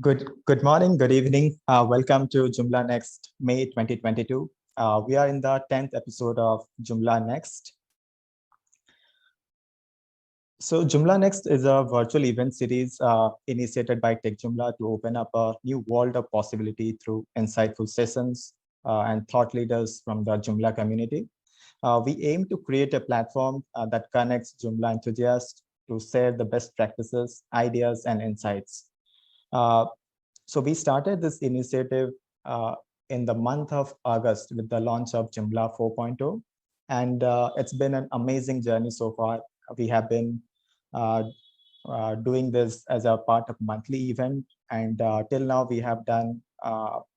Good morning, good evening. Welcome to Joomla Next May 2022. We are in the 10th episode of Joomla Next. So Joomla Next is a virtual event series initiated by Techjoomla to open up a new world of possibility through insightful sessions and thought leaders from the Joomla community. We aim to create a platform that connects Joomla enthusiasts to share the best practices, ideas, and insights. So we started this initiative in the month of August with the launch of Joomla 4.0, and it's been an amazing journey so far. We have been doing this as a part of monthly event, and till now we have done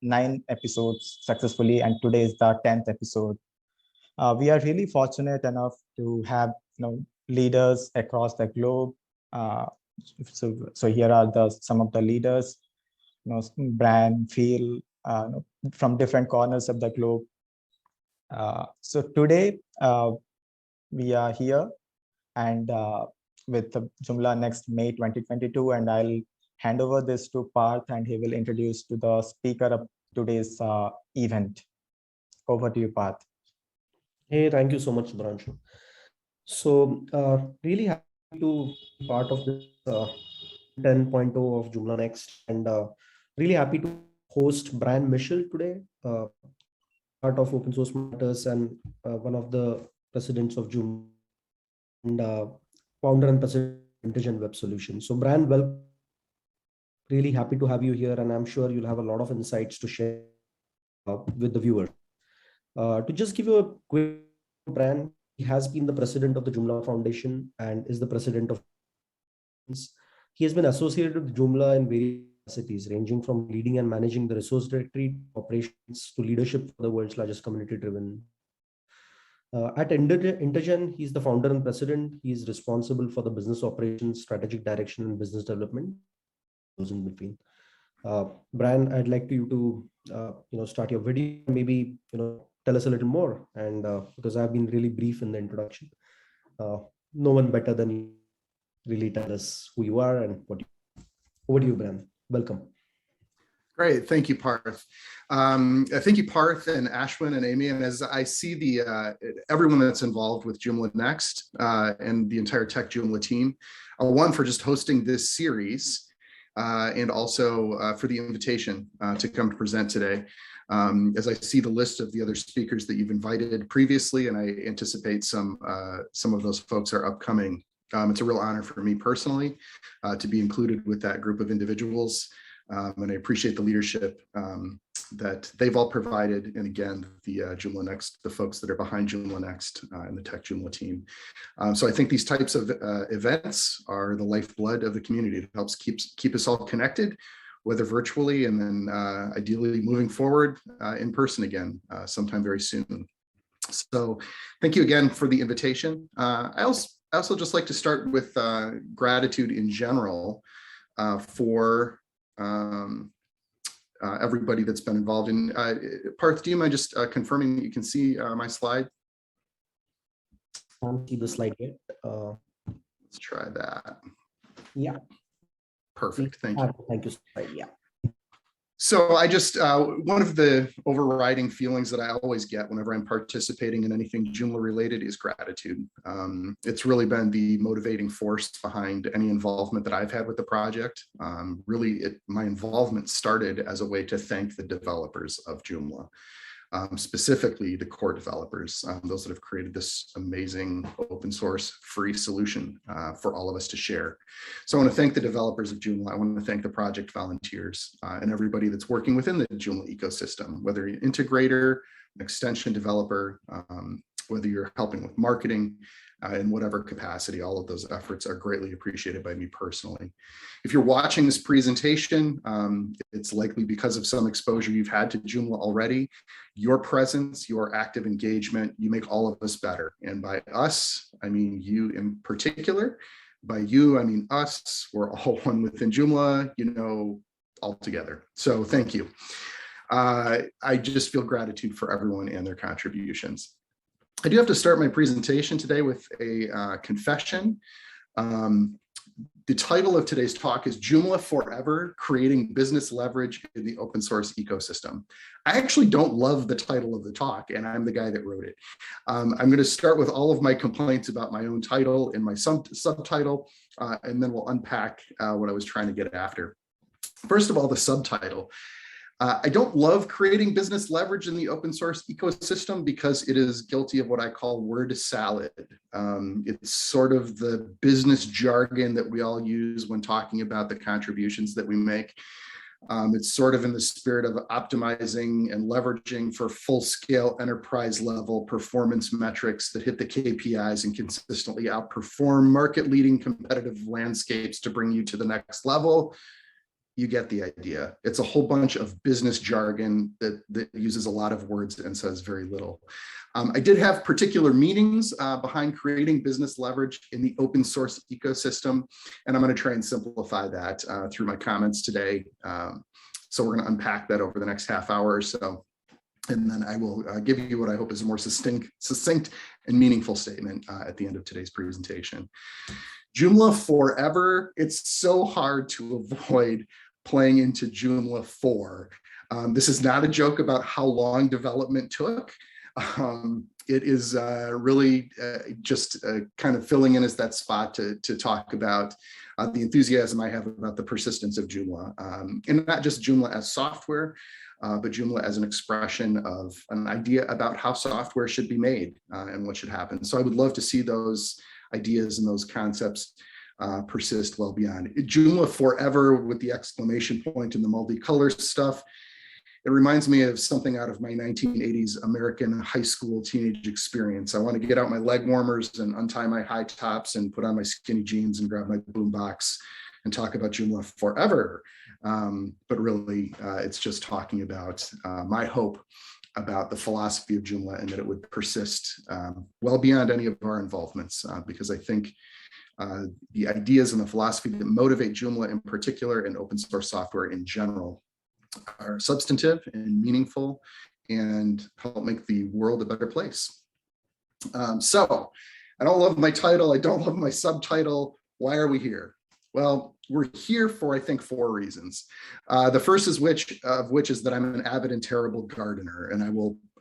9 episodes successfully, and today is the 10th episode. We are really fortunate enough to have leaders across the globe. So here are some of the leaders, brand, feel, from different corners of the globe. So today we are here and with the Joomla Next May 2022, and I'll hand over this to Parth, and he will introduce to the speaker of today's event. Over to you, Parth. Hey, thank you so much, Branshu. So really happy to be part of this 10.0 of Joomla Next, and really happy to host Brian Michel today, part of Open Source Matters and one of the presidents of Joomla and founder and president of Intelligent Web Solutions. So Brian, welcome. Really happy to have you here, and I'm sure you'll have a lot of insights to share with the viewers. To just give you a quick Brian, he has been the president of the Joomla Foundation and is the president of. He has been associated with Joomla in various capacities, ranging from leading and managing the resource directory operations to leadership for the world's largest community-driven. At Intergen, he's the founder and president. He is responsible for the business operations, strategic direction, and business development. Those in between. Brian, I'd like you to start your video. Maybe tell us a little more, and because I've been really brief in the introduction. No one better than you really tell us who you are and what you. Over to you, Brian. Welcome. Great, thank you, Parth. Thank you, Parth and Ashwin and Amy. And as I see the everyone that's involved with Joomla Next and the entire Techjoomla team, one for just hosting this series and also for the invitation to come to present today. As I see the list of the other speakers that you've invited previously, and I anticipate some of those folks are upcoming. It's a real honor for me personally to be included with that group of individuals. And I appreciate the leadership that they've all provided. And again, the Joomla Next, the folks that are behind Joomla Next and the Techjoomla team. So I think these types of events are the lifeblood of the community. It helps keep us all connected, whether virtually and then ideally moving forward in person again sometime very soon. So thank you again for the invitation. I also just like to start with gratitude in general for everybody that's been involved in. Parth, do you mind just confirming that you can see my slide? I can't see the slide yet. Let's try that. Yeah. Perfect, thank you. Thank you. Yeah. So I just, one of the overriding feelings that I always get whenever I'm participating in anything Joomla related is gratitude. It's really been the motivating force behind any involvement that I've had with the project. My involvement started as a way to thank the developers of Joomla. Specifically the core developers, those that have created this amazing open source free solution for all of us to share. So I want to thank the developers of Joomla. I want to thank the project volunteers and everybody that's working within the Joomla ecosystem, whether you're an integrator, an extension developer, whether you're helping with marketing in whatever capacity. All of those efforts are greatly appreciated by me personally. If you're watching this presentation, it's likely because of some exposure you've had to Joomla already. Your presence, your active engagement, you make all of us better. And by us, I mean you in particular. By you, I mean us. We're all one within Joomla, all together. So thank you. I just feel gratitude for everyone and their contributions. I do have to start my presentation today with a confession. The title of today's talk is Joomla4ever, Creating Business Leverage in the Open Source Ecosystem. I actually don't love the title of the talk, and I'm the guy that wrote it. I'm going to start with all of my complaints about my own title and my subtitle, and then we'll unpack what I was trying to get after. First of all, the subtitle. I don't love creating business leverage in the open source ecosystem because it is guilty of what I call word salad. It's sort of the business jargon that we all use when talking about the contributions that we make. It's sort of in the spirit of optimizing and leveraging for full-scale enterprise-level performance metrics that hit the KPIs and consistently outperform market-leading competitive landscapes to bring you to the next level. You get the idea. It's a whole bunch of business jargon that uses a lot of words and says very little. I did have particular meanings behind creating business leverage in the open source ecosystem, and I'm going to try and simplify that through my comments today. So we're going to unpack that over the next half hour or so, and then I will give you what I hope is a more succinct and meaningful statement at the end of today's presentation. Joomla4ever, it's so hard to avoid playing into Joomla 4. This is not a joke about how long development took. It is really just kind of filling in as that spot to talk about the enthusiasm I have about the persistence of Joomla. And not just Joomla as software, but Joomla as an expression of an idea about how software should be made and what should happen. So I would love to see those ideas and those concepts persist well beyond. Joomla4ever with the exclamation point and the multicolor stuff. It reminds me of something out of my 1980s American high school teenage experience. I want to get out my leg warmers and untie my high tops and put on my skinny jeans and grab my boombox and talk about Joomla4ever. But really, it's just talking about my hope about the philosophy of Joomla and that it would persist well beyond any of our involvements, because I think the ideas and the philosophy that motivate Joomla in particular and open source software in general are substantive and meaningful and help make the world a better place. So I don't love my title. I don't love my subtitle. Why are we here? Well, we're here for, I think, 4 reasons. The first is which is that I'm an avid and terrible gardener, and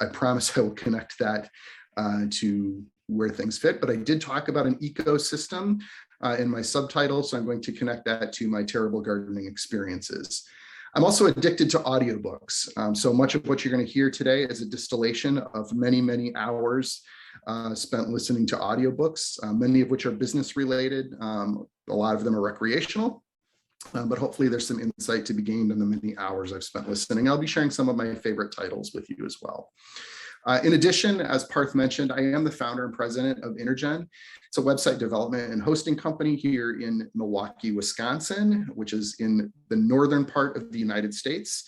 I promise I will connect that to where things fit. But I did talk about an ecosystem in my subtitle, so I'm going to connect that to my terrible gardening experiences. I'm also addicted to audiobooks. So much of what you're going to hear today is a distillation of many, many hours spent listening to audiobooks, many of which are business related. A lot of them are recreational, but hopefully there's some insight to be gained in the many hours I've spent listening. I'll be sharing some of my favorite titles with you as well. In addition, as Parth mentioned, I am the founder and president of Intergen. It's a website development and hosting company here in Milwaukee, Wisconsin, which is in the northern part of the United States.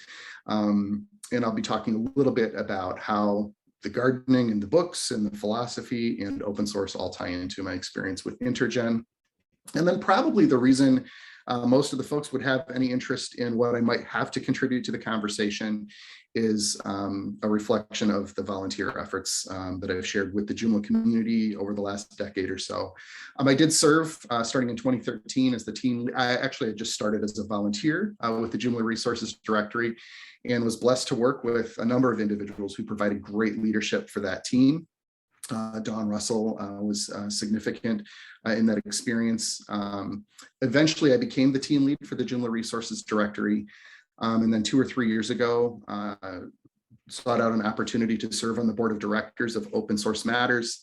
And I'll be talking a little bit about how the gardening and the books and the philosophy and open source all tie into my experience with Intergen. And then probably the reason most of the folks would have any interest in what I might have to contribute to the conversation is a reflection of the volunteer efforts that I've shared with the Joomla community over the last decade or so. I did serve starting in 2013 as the team. I had just started as a volunteer with the Joomla Resources Directory and was blessed to work with a number of individuals who provided great leadership for that team. Dawn Russell was significant in that experience. Eventually, I became the team lead for the Joomla Resources Directory. And then 2 or 3 years ago, sought out an opportunity to serve on the board of directors of Open Source Matters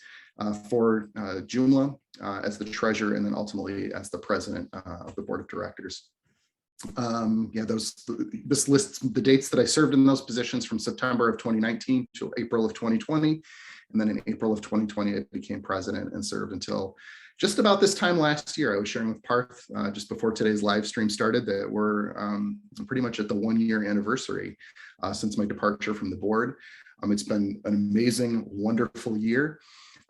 for Joomla as the treasurer and then ultimately as the president of the board of directors. This lists the dates that I served in those positions from September of 2019 to April of 2020. And then in April of 2020, I became president and served until just about this time last year. I was sharing with Parth just before today's live stream started that we're pretty much at the 1-year anniversary since my departure from the board. It's been an amazing, wonderful year.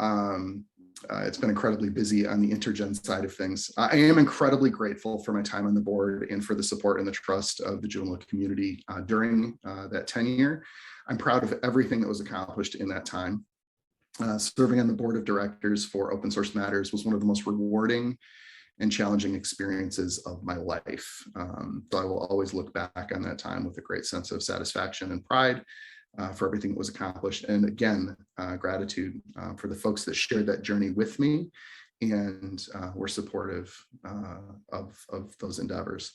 It's been incredibly busy on the Intergen side of things. I am incredibly grateful for my time on the board and for the support and the trust of the Joomla community during that tenure. I'm proud of everything that was accomplished in that time. Serving on the board of directors for Open Source Matters was one of the most rewarding and challenging experiences of my life. So I will always look back on that time with a great sense of satisfaction and pride for everything that was accomplished. And again, gratitude for the folks that shared that journey with me and were supportive of those endeavors.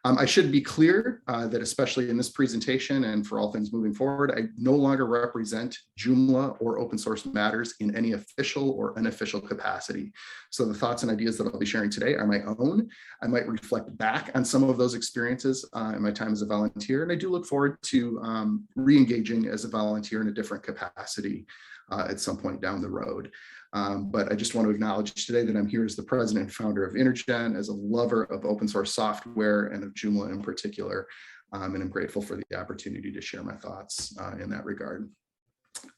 I should be clear that especially in this presentation and for all things moving forward, I no longer represent Joomla or Open Source Matters in any official or unofficial capacity. So the thoughts and ideas that I'll be sharing today are my own. I might reflect back on some of those experiences in my time as a volunteer, and I do look forward to re-engaging as a volunteer in a different capacity at some point down the road. But I just want to acknowledge today that I'm here as the president and founder of Intergen, as a lover of open source software and of Joomla in particular, and I'm grateful for the opportunity to share my thoughts in that regard.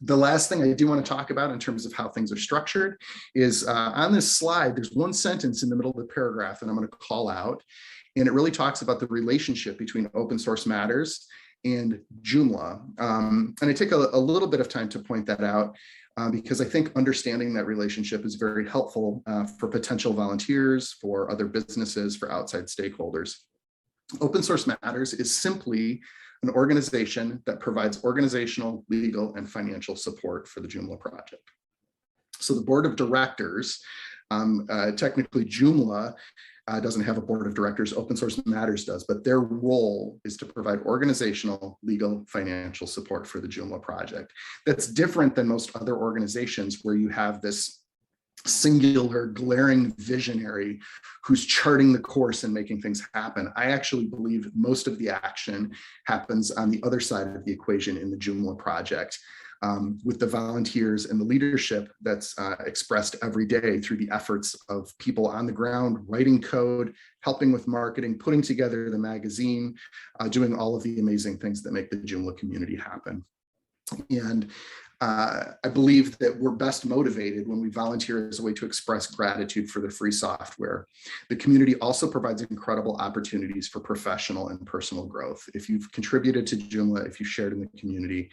The last thing I do want to talk about in terms of how things are structured is on this slide, there's one sentence in the middle of the paragraph that I'm going to call out, and it really talks about the relationship between Open Source Matters and Joomla. And I take a little bit of time to point that out because I think understanding that relationship is very helpful for potential volunteers, for other businesses, for outside stakeholders. Open Source Matters is simply an organization that provides organizational, legal, and financial support for the Joomla project. So the board of directors, technically Joomla doesn't have a board of directors, Open Source Matters does, but their role is to provide organizational, legal, financial support for the Joomla project. That's different than most other organizations where you have this singular, glaring visionary who's charting the course and making things happen. I actually believe most of the action happens on the other side of the equation in the Joomla project. With the volunteers and the leadership that's expressed every day through the efforts of people on the ground, writing code, helping with marketing, putting together the magazine, doing all of the amazing things that make the Joomla community happen. And I believe that we're best motivated when we volunteer as a way to express gratitude for the free software. The community also provides incredible opportunities for professional and personal growth. If you've contributed to Joomla, if you shared in the community,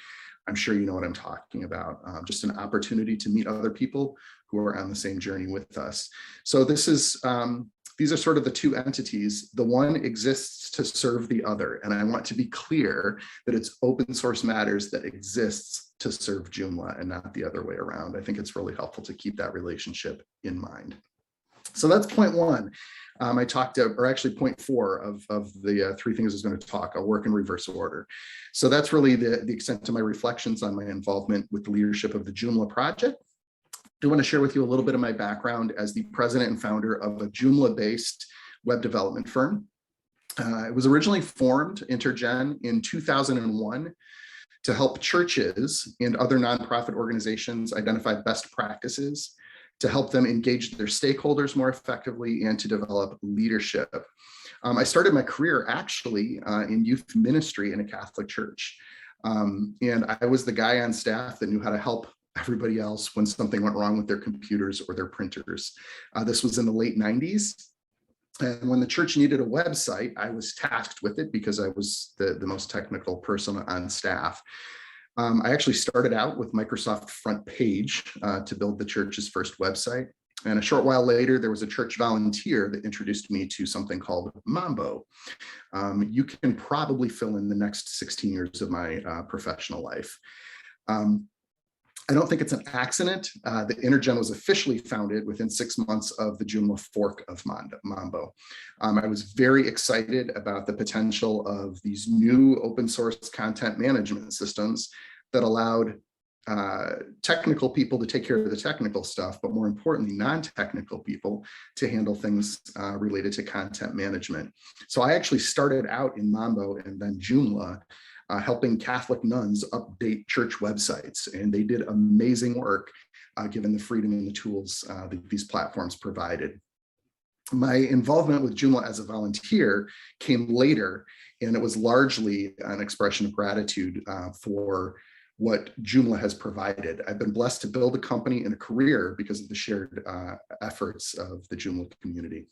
I'm sure you know what I'm talking about. Just an opportunity to meet other people who are on the same journey with us. So this is, these are sort of the two entities. The one exists to serve the other. And I want to be clear that it's Open Source Matters that exists to serve Joomla and not the other way around. I think it's really helpful to keep that relationship in mind. So that's point one. I talked to, or actually point four of the three things I was going to talk. I'll work in reverse order. So that's really the extent of my reflections on my involvement with the leadership of the Joomla project. I do want to share with you a little bit of my background as the president and founder of a Joomla-based web development firm. It was originally formed, Intergen, in 2001 to help churches and other nonprofit organizations identify best practices, to help them engage their stakeholders more effectively, and to develop leadership. I started my career actually in youth ministry in a Catholic church. And I was the guy on staff that knew how to help everybody else when something went wrong with their computers or their printers. This was in the late 90s. And when the church needed a website, I was tasked with it because I was the most technical person on staff. I actually started out with Microsoft Front Page to build the church's first website. And a short while later, there was a church volunteer that introduced me to something called Mambo. You can probably fill in the next 16 years of my professional life. I don't think it's an accident that Intergen was officially founded within 6 months of the Joomla fork of Mambo. I was very excited about the potential of these new open source content management systems that allowed technical people to take care of the technical stuff, but more importantly, non-technical people to handle things related to content management. So I actually started out in Mambo and then Joomla, helping Catholic nuns update church websites. And they did amazing work given the freedom and the tools that these platforms provided. My involvement with Joomla as a volunteer came later, and it was largely an expression of gratitude for what Joomla has provided. I've been blessed to build a company and a career because of the shared efforts of the Joomla community.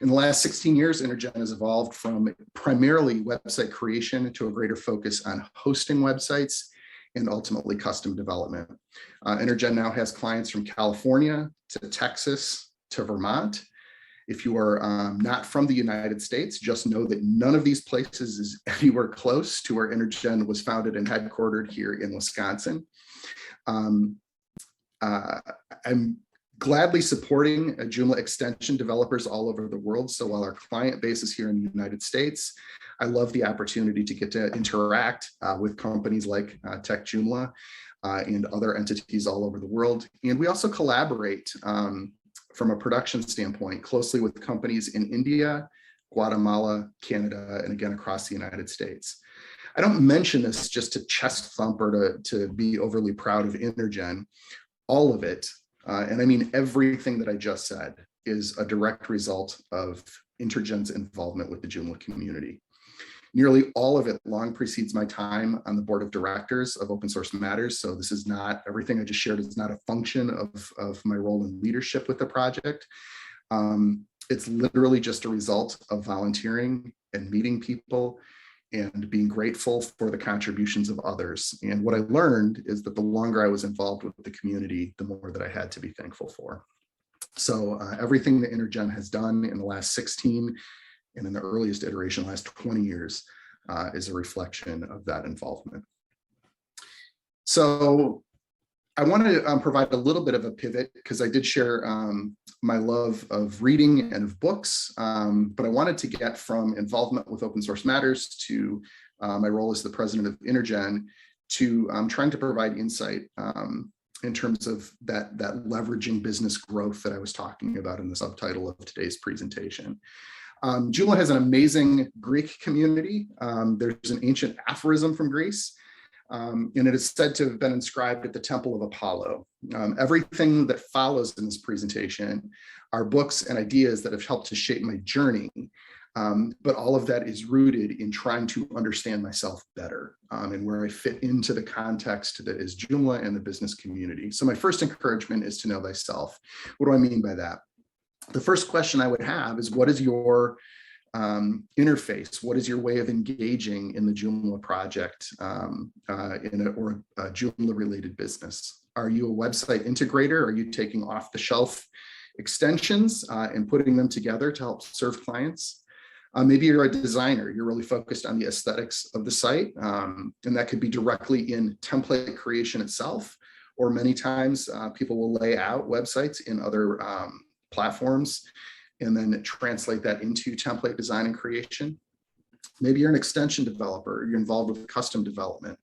In the last 16 years, Intergen has evolved from primarily website creation to a greater focus on hosting websites and ultimately custom development. Intergen now has clients from California to Texas to Vermont. If you are not from the United States, just know that none of these places is anywhere close to where Intergen was founded and headquartered here in Wisconsin. I'm gladly supporting Joomla extension developers all over the world. So while our client base is here in the United States, I love the opportunity to get to interact with companies like Techjoomla and other entities all over the world. And we also collaborate from a production standpoint closely with companies in India, Guatemala, Canada, and again, across the United States. I don't mention this just to chest thump or to be overly proud of Intergen. All of it, and I mean everything that I just said, is a direct result of Intergen's involvement with the Joomla community. Nearly all of it long precedes my time on the board of directors of Open Source Matters. So this is not, everything I just shared is not a function of my role in leadership with the project. It's literally just a result of volunteering and meeting people and being grateful for the contributions of others. And what I learned is that the longer I was involved with the community, the more that I had to be thankful for. So everything that Intergen has done in the last 16 and in the earliest iteration, last 20 years, is a reflection of that involvement. So I want to provide a little bit of a pivot because I did share my love of reading and of books, but I wanted to get from involvement with Open Source Matters to my role as the president of Intergen to trying to provide insight in terms of that leveraging business growth that I was talking about in the subtitle of today's presentation. Joomla has an amazing Greek community. There's an ancient aphorism from Greece, and it is said to have been inscribed at the Temple of Apollo. Everything that follows in this presentation are books and ideas that have helped to shape my journey, but all of that is rooted in trying to understand myself better and where I fit into the context that is Joomla and the business community. So my first encouragement is to know thyself. What do I mean by that? The first question I would have is, what is your interface? What is your way of engaging in the Joomla project or a Joomla related business? Are you a website integrator? Are you taking off the shelf extensions and putting them together to help serve clients? Maybe you're a designer. You're really focused on the aesthetics of the site. And that could be directly in template creation itself, or many times people will lay out websites in other platforms and then translate that into template design and creation. Maybe you're an extension developer, you're involved with custom development.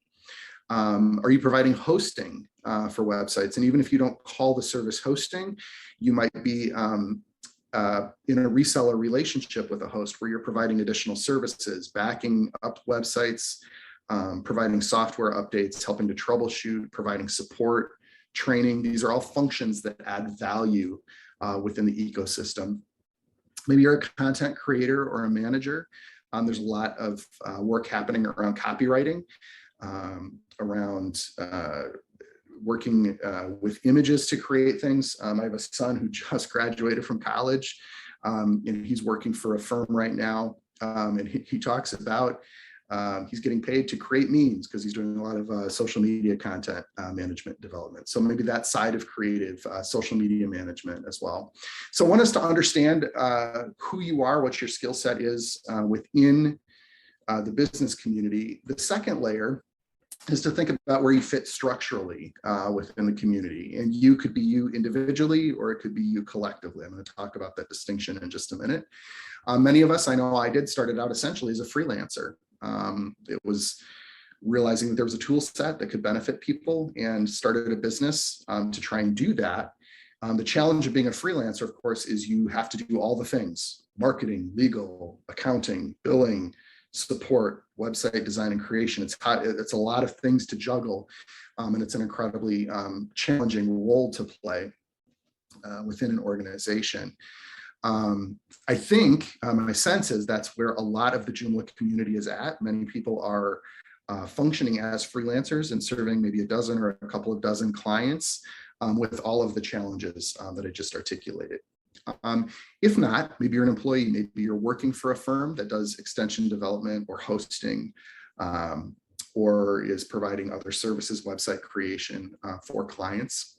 Are you providing hosting for websites? And even if you don't call the service hosting, you might be in a reseller relationship with a host where you're providing additional services, backing up websites, providing software updates, helping to troubleshoot, providing support, training. These are all functions that add value within the ecosystem. Maybe you're a content creator or a manager. There's a lot of work happening around copywriting, around working with images to create things. I have a son who just graduated from college, and he's working for a firm right now. And he talks about he's getting paid to create memes because he's doing a lot of social media content management development. So maybe that side of creative social media management as well. So I want us to understand who you are, what your skill set is within the business community. The second layer is to think about where you fit structurally within the community. And you could be you individually, or it could be you collectively. I'm going to talk about that distinction in just a minute. Many of us, I know I did, started out essentially as a freelancer. It was realizing that there was a tool set that could benefit people and started a business to try and do that. The challenge of being a freelancer, of course, is you have to do all the things: marketing, legal, accounting, billing, support, website design and creation. It's a lot of things to juggle, and it's an incredibly challenging role to play within an organization. I think my sense is that's where a lot of the Joomla community is at. Many people are functioning as freelancers and serving maybe a dozen or a couple of dozen clients with all of the challenges that I just articulated. If not, maybe you're an employee, maybe you're working for a firm that does extension development or hosting or is providing other services, website creation for clients.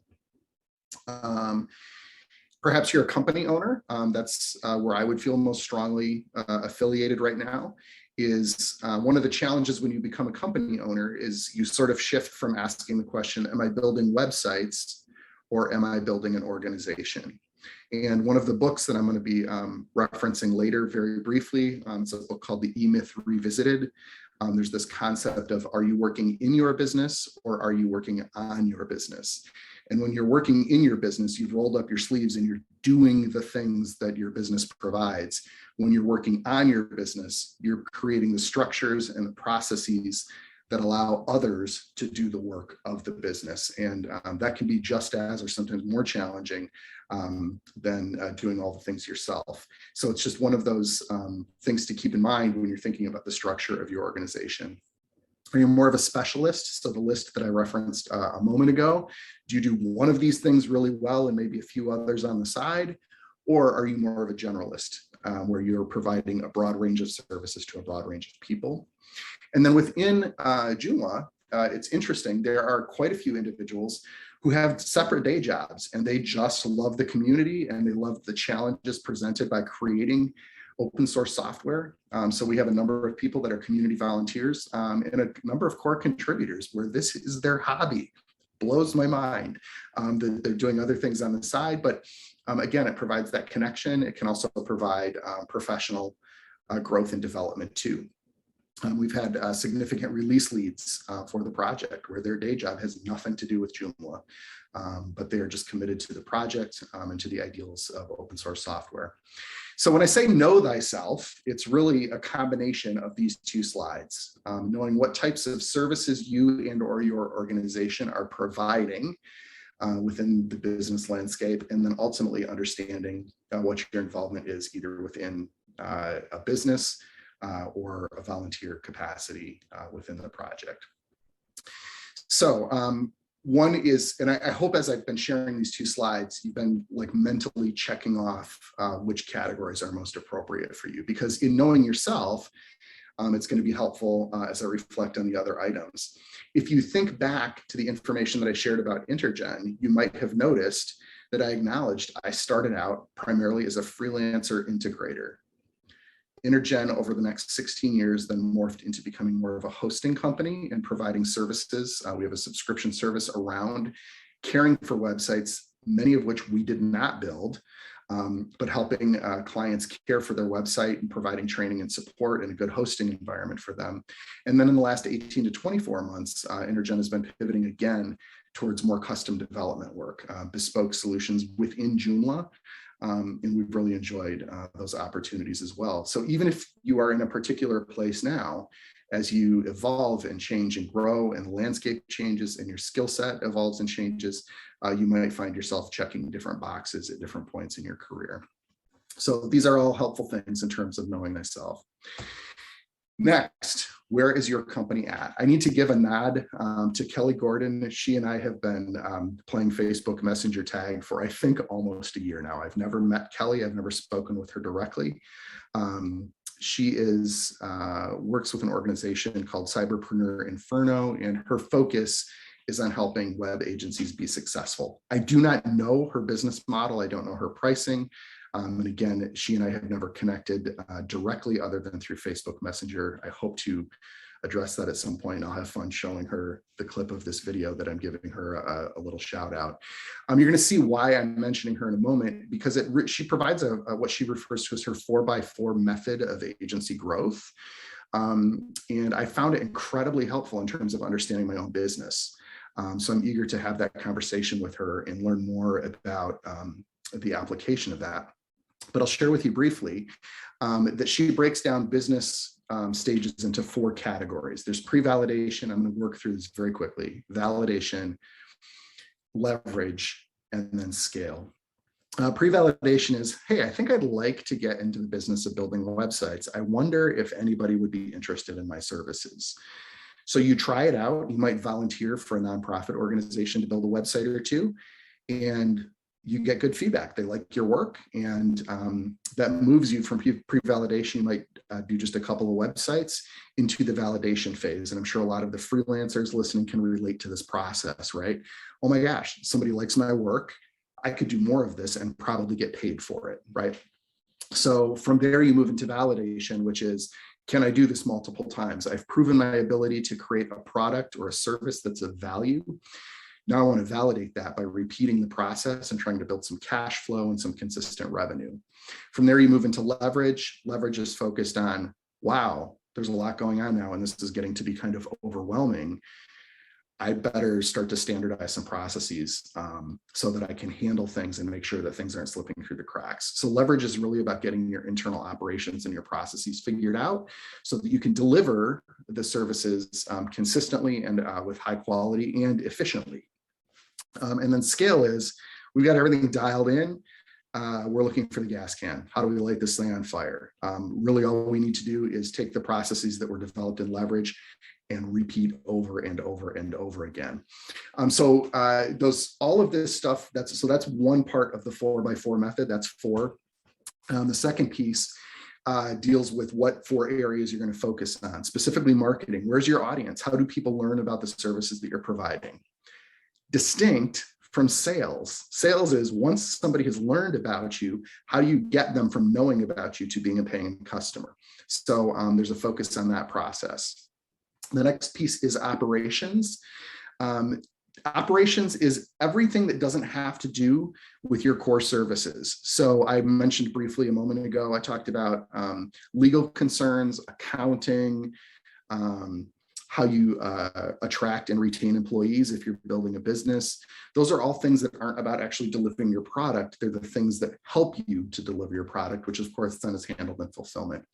Perhaps you're a company owner. That's where I would feel most strongly affiliated right now. Is one of the challenges when you become a company owner is you sort of shift from asking the question, am I building websites or am I building an organization? And one of the books that I'm going to be referencing later very briefly, it's a book called The E-Myth Revisited. There's this concept of, are you working in your business or are you working on your business? And when you're working in your business, you've rolled up your sleeves and you're doing the things that your business provides. When you're working on your business, you're creating the structures and the processes that allow others to do the work of the business. And that can be just as, or sometimes more challenging than doing all the things yourself. So it's just one of those things to keep in mind when you're thinking about the structure of your organization. Are you more of a specialist? So the list that I referenced a moment ago, do you do one of these things really well and maybe a few others on the side? Or are you more of a generalist where you're providing a broad range of services to a broad range of people? And then within Joomla, it's interesting, there are quite a few individuals who have separate day jobs and they just love the community and they love the challenges presented by creating open source software. So we have a number of people that are community volunteers and a number of core contributors where this is their hobby. Blows my mind that they're doing other things on the side, but again, it provides that connection. It can also provide professional growth and development too. We've had significant release leads for the project where their day job has nothing to do with Joomla, but they are just committed to the project and to the ideals of open source software. So when I say know thyself, it's really a combination of these two slides, knowing what types of services you and or your organization are providing within the business landscape, and then ultimately understanding what your involvement is either within a business or a volunteer capacity within the project. So one is, and I hope as I've been sharing these two slides, you've been like mentally checking off which categories are most appropriate for you, because in knowing yourself, it's going to be helpful as I reflect on the other items. If you think back to the information that I shared about Intergen, you might have noticed that I acknowledged I started out primarily as a freelancer integrator. Intergen over the next 16 years then morphed into becoming more of a hosting company and providing services. We have a subscription service around caring for websites, many of which we did not build, but helping clients care for their website and providing training and support and a good hosting environment for them. And then in the last 18 to 24 months, Intergen has been pivoting again towards more custom development work, bespoke solutions within Joomla. And we've really enjoyed those opportunities as well. So even if you are in a particular place now, as you evolve and change and grow and the landscape changes and your skill set evolves and changes, you might find yourself checking different boxes at different points in your career. So these are all helpful things in terms of knowing thyself. Next, where is your company at? I need to give a nod to Kelly Gordon. She and I have been playing Facebook Messenger tag for, I think, almost a year now. I've never met Kelly. I've never spoken with her directly. She works with an organization called Cyberpreneur Inferno, and her focus is on helping web agencies be successful. I do not know her business model. I don't know her pricing. And again, she and I have never connected directly other than through Facebook Messenger. I hope to address that at some point. I'll have fun showing her the clip of this video that I'm giving her a little shout out. You're going to see why I'm mentioning her in a moment, because she provides what she refers to as her 4x4 method of agency growth. And I found it incredibly helpful in terms of understanding my own business. So I'm eager to have that conversation with her and learn more about the application of that. But I'll share with you briefly that she breaks down business stages into 4 categories. There's pre-validation. I'm going to work through this very quickly. Validation, leverage, and then scale. Pre-validation is, hey, I think I'd like to get into the business of building websites. I wonder if anybody would be interested in my services. So you try it out. You might volunteer for a nonprofit organization to build a website or two, and you get good feedback. They like your work, and that moves you from pre-validation. You might do just a couple of websites into the validation phase. And I'm sure a lot of the freelancers listening can relate to this process, right? Oh my gosh, somebody likes my work. I could do more of this and probably get paid for it, right? So from there, you move into validation, which is, can I do this multiple times? I've proven my ability to create a product or a service that's of value. Now I want to validate that by repeating the process and trying to build some cash flow and some consistent revenue. From there, you move into leverage. Leverage is focused on, wow, there's a lot going on now, and this is getting to be kind of overwhelming. I better start to standardize some processes so that I can handle things and make sure that things aren't slipping through the cracks. So leverage is really about getting your internal operations and your processes figured out so that you can deliver the services consistently and with high quality and efficiently. And then scale is, we've got everything dialed in. We're looking for the gas can. How do we light this thing on fire? Really, all we need to do is take the processes that were developed in leverage and repeat over and over and over again. All of this stuff, that's one part of the 4x4 method. That's 4. The second piece deals with what 4 areas you're going to focus on, specifically marketing. Where's your audience? How do people learn about the services that you're providing? Distinct from sales. Sales is, once somebody has learned about you, how do you get them from knowing about you to being a paying customer? So there's a focus on that process. The next piece is operations. Operations is everything that doesn't have to do with your core services. So I mentioned briefly a moment ago, I talked about legal concerns, accounting, how you attract and retain employees if you're building a business. Those are all things that aren't about actually delivering your product. They're the things that help you to deliver your product, which of course then is handled in fulfillment.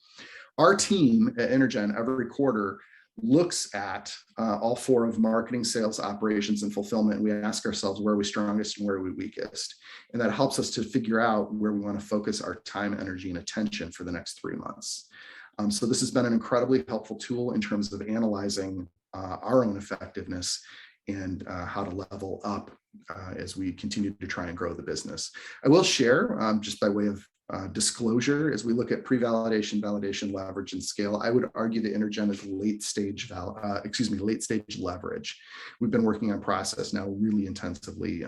Our team at Intergen every quarter looks at all 4 of marketing, sales, operations, and fulfillment. We ask ourselves, where are we strongest and where are we weakest? And that helps us to figure out where we want to focus our time, energy, and attention for the next 3 months. So this has been an incredibly helpful tool in terms of analyzing our own effectiveness and how to level up as we continue to try and grow the business. I will share, just by way of disclosure, as we look at pre-validation, validation, leverage, and scale, I would argue that Intergen is late stage leverage. We've been working on process now really intensively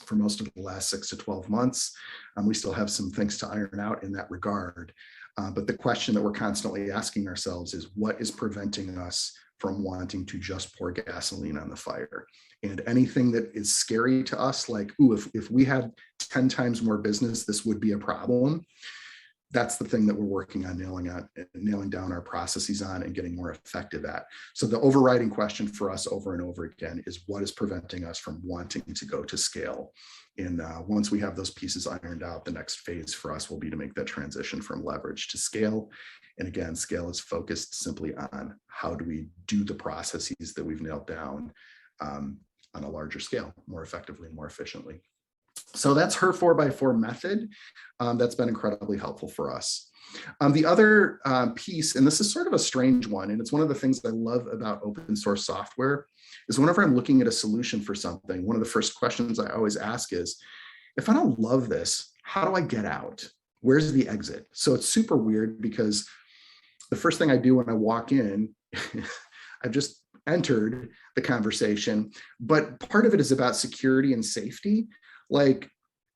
for most of the last 6 to 12 months. We still have some things to iron out in that regard. But the question that we're constantly asking ourselves is, what is preventing us from wanting to just pour gasoline on the fire? And anything that is scary to us, like, ooh, if we had 10 times more business, this would be a problem. That's the thing that we're working on nailing down our processes on and getting more effective at. So the overriding question for us over and over again is, what is preventing us from wanting to go to scale? And once we have those pieces ironed out, the next phase for us will be to make that transition from leverage to scale. And again, scale is focused simply on how do we do the processes that we've nailed down on a larger scale, more effectively and more efficiently. So that's her 4x4 method. That's been incredibly helpful for us. The other piece, and this is sort of a strange one, and it's one of the things I love about open source software, is whenever I'm looking at a solution for something, one of the first questions I always ask is, if I don't love this, how do I get out? Where's the exit? So it's super weird because the first thing I do when I walk in, I've just entered the conversation, but part of it is about security and safety. Like,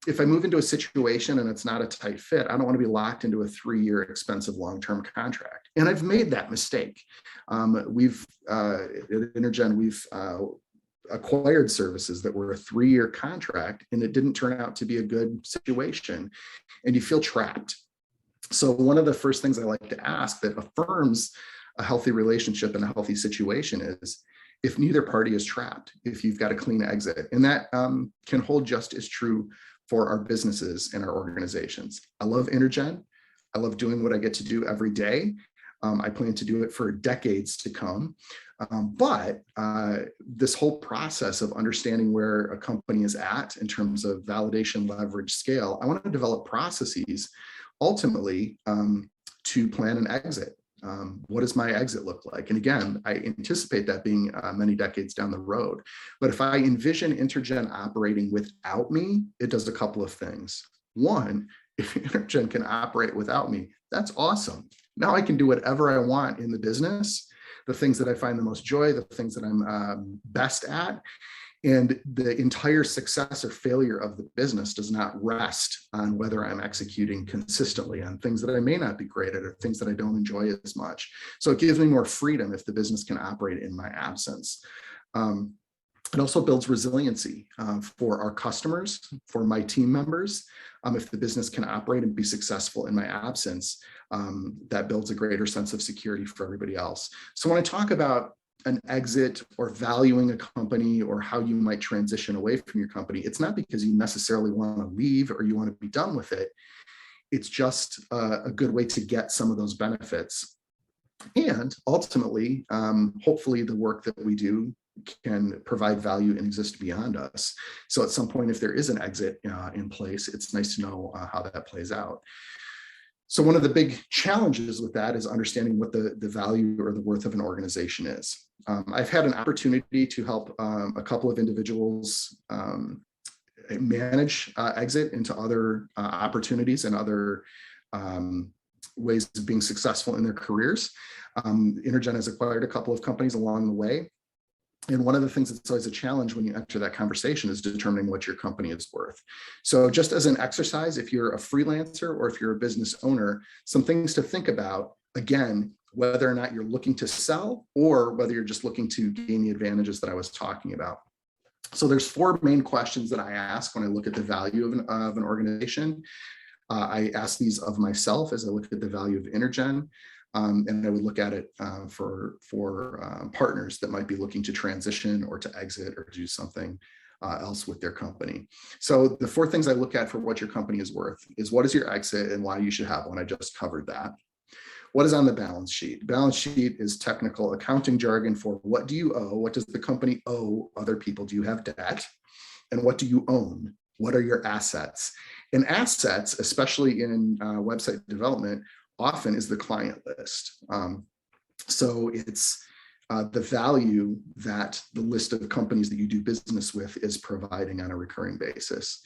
if I move into a situation and it's not a tight fit, I don't want to be locked into a 3-year expensive long-term contract. And I've made that mistake. At Intergen, we've acquired services that were a 3-year contract, and it didn't turn out to be a good situation, and you feel trapped. So one of the first things I like to ask that affirms a healthy relationship and a healthy situation is, if neither party is trapped, if you've got a clean exit. And that can hold just as true for our businesses and our organizations. I love Intergen. I love doing what I get to do every day. I plan to do it for decades to come. But this whole process of understanding where a company is at in terms of validation, leverage, scale, I want to develop processes ultimately to plan an exit. What does my exit look like? And again, I anticipate that being many decades down the road. But if I envision Intergen operating without me, it does a couple of things. One, if Intergen can operate without me, that's awesome. Now I can do whatever I want in the business, the things that I find the most joy, the things that I'm best at. And the entire success or failure of the business does not rest on whether I'm executing consistently on things that I may not be great at or things that I don't enjoy as much. So it gives me more freedom if the business can operate in my absence. It also builds resiliency for our customers, for my team members. If the business can operate and be successful in my absence, that builds a greater sense of security for everybody else. So when I talk about an exit or valuing a company or how you might transition away from your company, it's not because you necessarily want to leave or you want to be done with it. It's just a good way to get some of those benefits. And ultimately, hopefully the work that we do can provide value and exist beyond us. So at some point, if there is an exit in place, it's nice to know how that plays out. So one of the big challenges with that is understanding what the value or the worth of an organization is. I've had an opportunity to help a couple of individuals manage exit into other opportunities and other ways of being successful in their careers. Intergen has acquired a couple of companies along the way. And one of the things that's always a challenge when you enter that conversation is determining what your company is worth. So just as an exercise, if you're a freelancer or if you're a business owner, some things to think about, again, whether or not you're looking to sell or whether you're just looking to gain the advantages that I was talking about. So there's four main questions that I ask when I look at the value of an organization. I ask these of myself as I look at the value of Intergen. And I would look at it for partners that might be looking to transition or to exit or do something else with their company. So the four things I look at for what your company is worth is what is your exit and why you should have one. I just covered that. What is on the balance sheet? Balance sheet is technical accounting jargon for what do you owe? What does the company owe other people? Do you have debt? And what do you own? What are your assets? And assets, especially in website development, often is the client list. So it's the value that the list of companies that you do business with is providing on a recurring basis.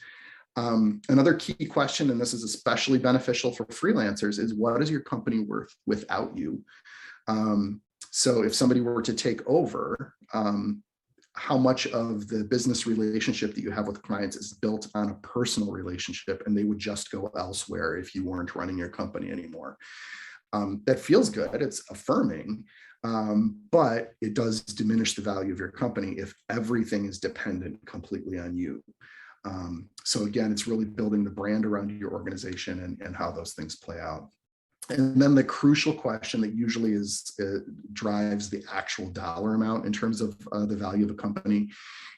Another key question, and this is especially beneficial for freelancers, is what is your company worth without you? So if somebody were to take over, how much of the business relationship that you have with clients is built on a personal relationship, and they would just go elsewhere if you weren't running your company anymore. That feels good, it's affirming, but it does diminish the value of your company if everything is dependent completely on you. So again, it's really building the brand around your organization and how those things play out. And then the crucial question that usually drives the actual dollar amount in terms of the value of a company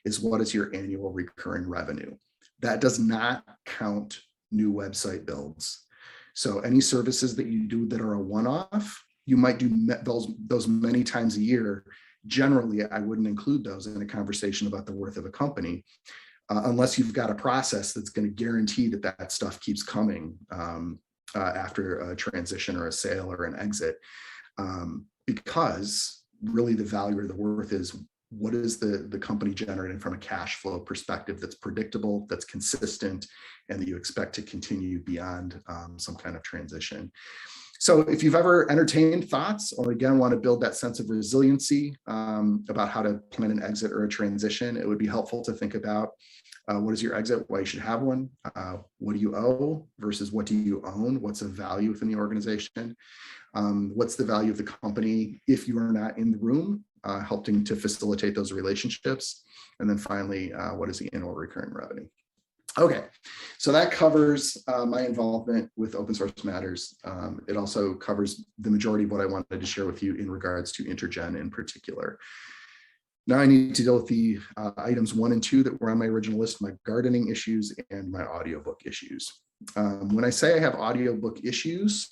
is what is your annual recurring revenue? That does not count new website builds. So any services that you do that are a one-off, you might do those many times a year. Generally, I wouldn't include those in a conversation about the worth of a company unless you've got a process that's going to guarantee that that stuff keeps coming after a transition or a sale or an exit, because really the value or the worth is what is the company generating from a cash flow perspective that's predictable, that's consistent, and that you expect to continue beyond some kind of transition. So if you've ever entertained thoughts or again want to build that sense of resiliency about how to plan an exit or a transition, it would be helpful to think about what is your exit, why you should have one, what do you owe versus what do you own, what's of value within the organization, what's the value of the company if you are not in the room, helping to facilitate those relationships, and then finally, what is the annual recurring revenue? Okay, so that covers my involvement with Open Source Matters. It also covers the majority of what I wanted to share with you in regards to Intergen in particular. Now I need to deal with the items 1 and 2 that were on my original list, my gardening issues and my audiobook issues. When I say I have audiobook issues,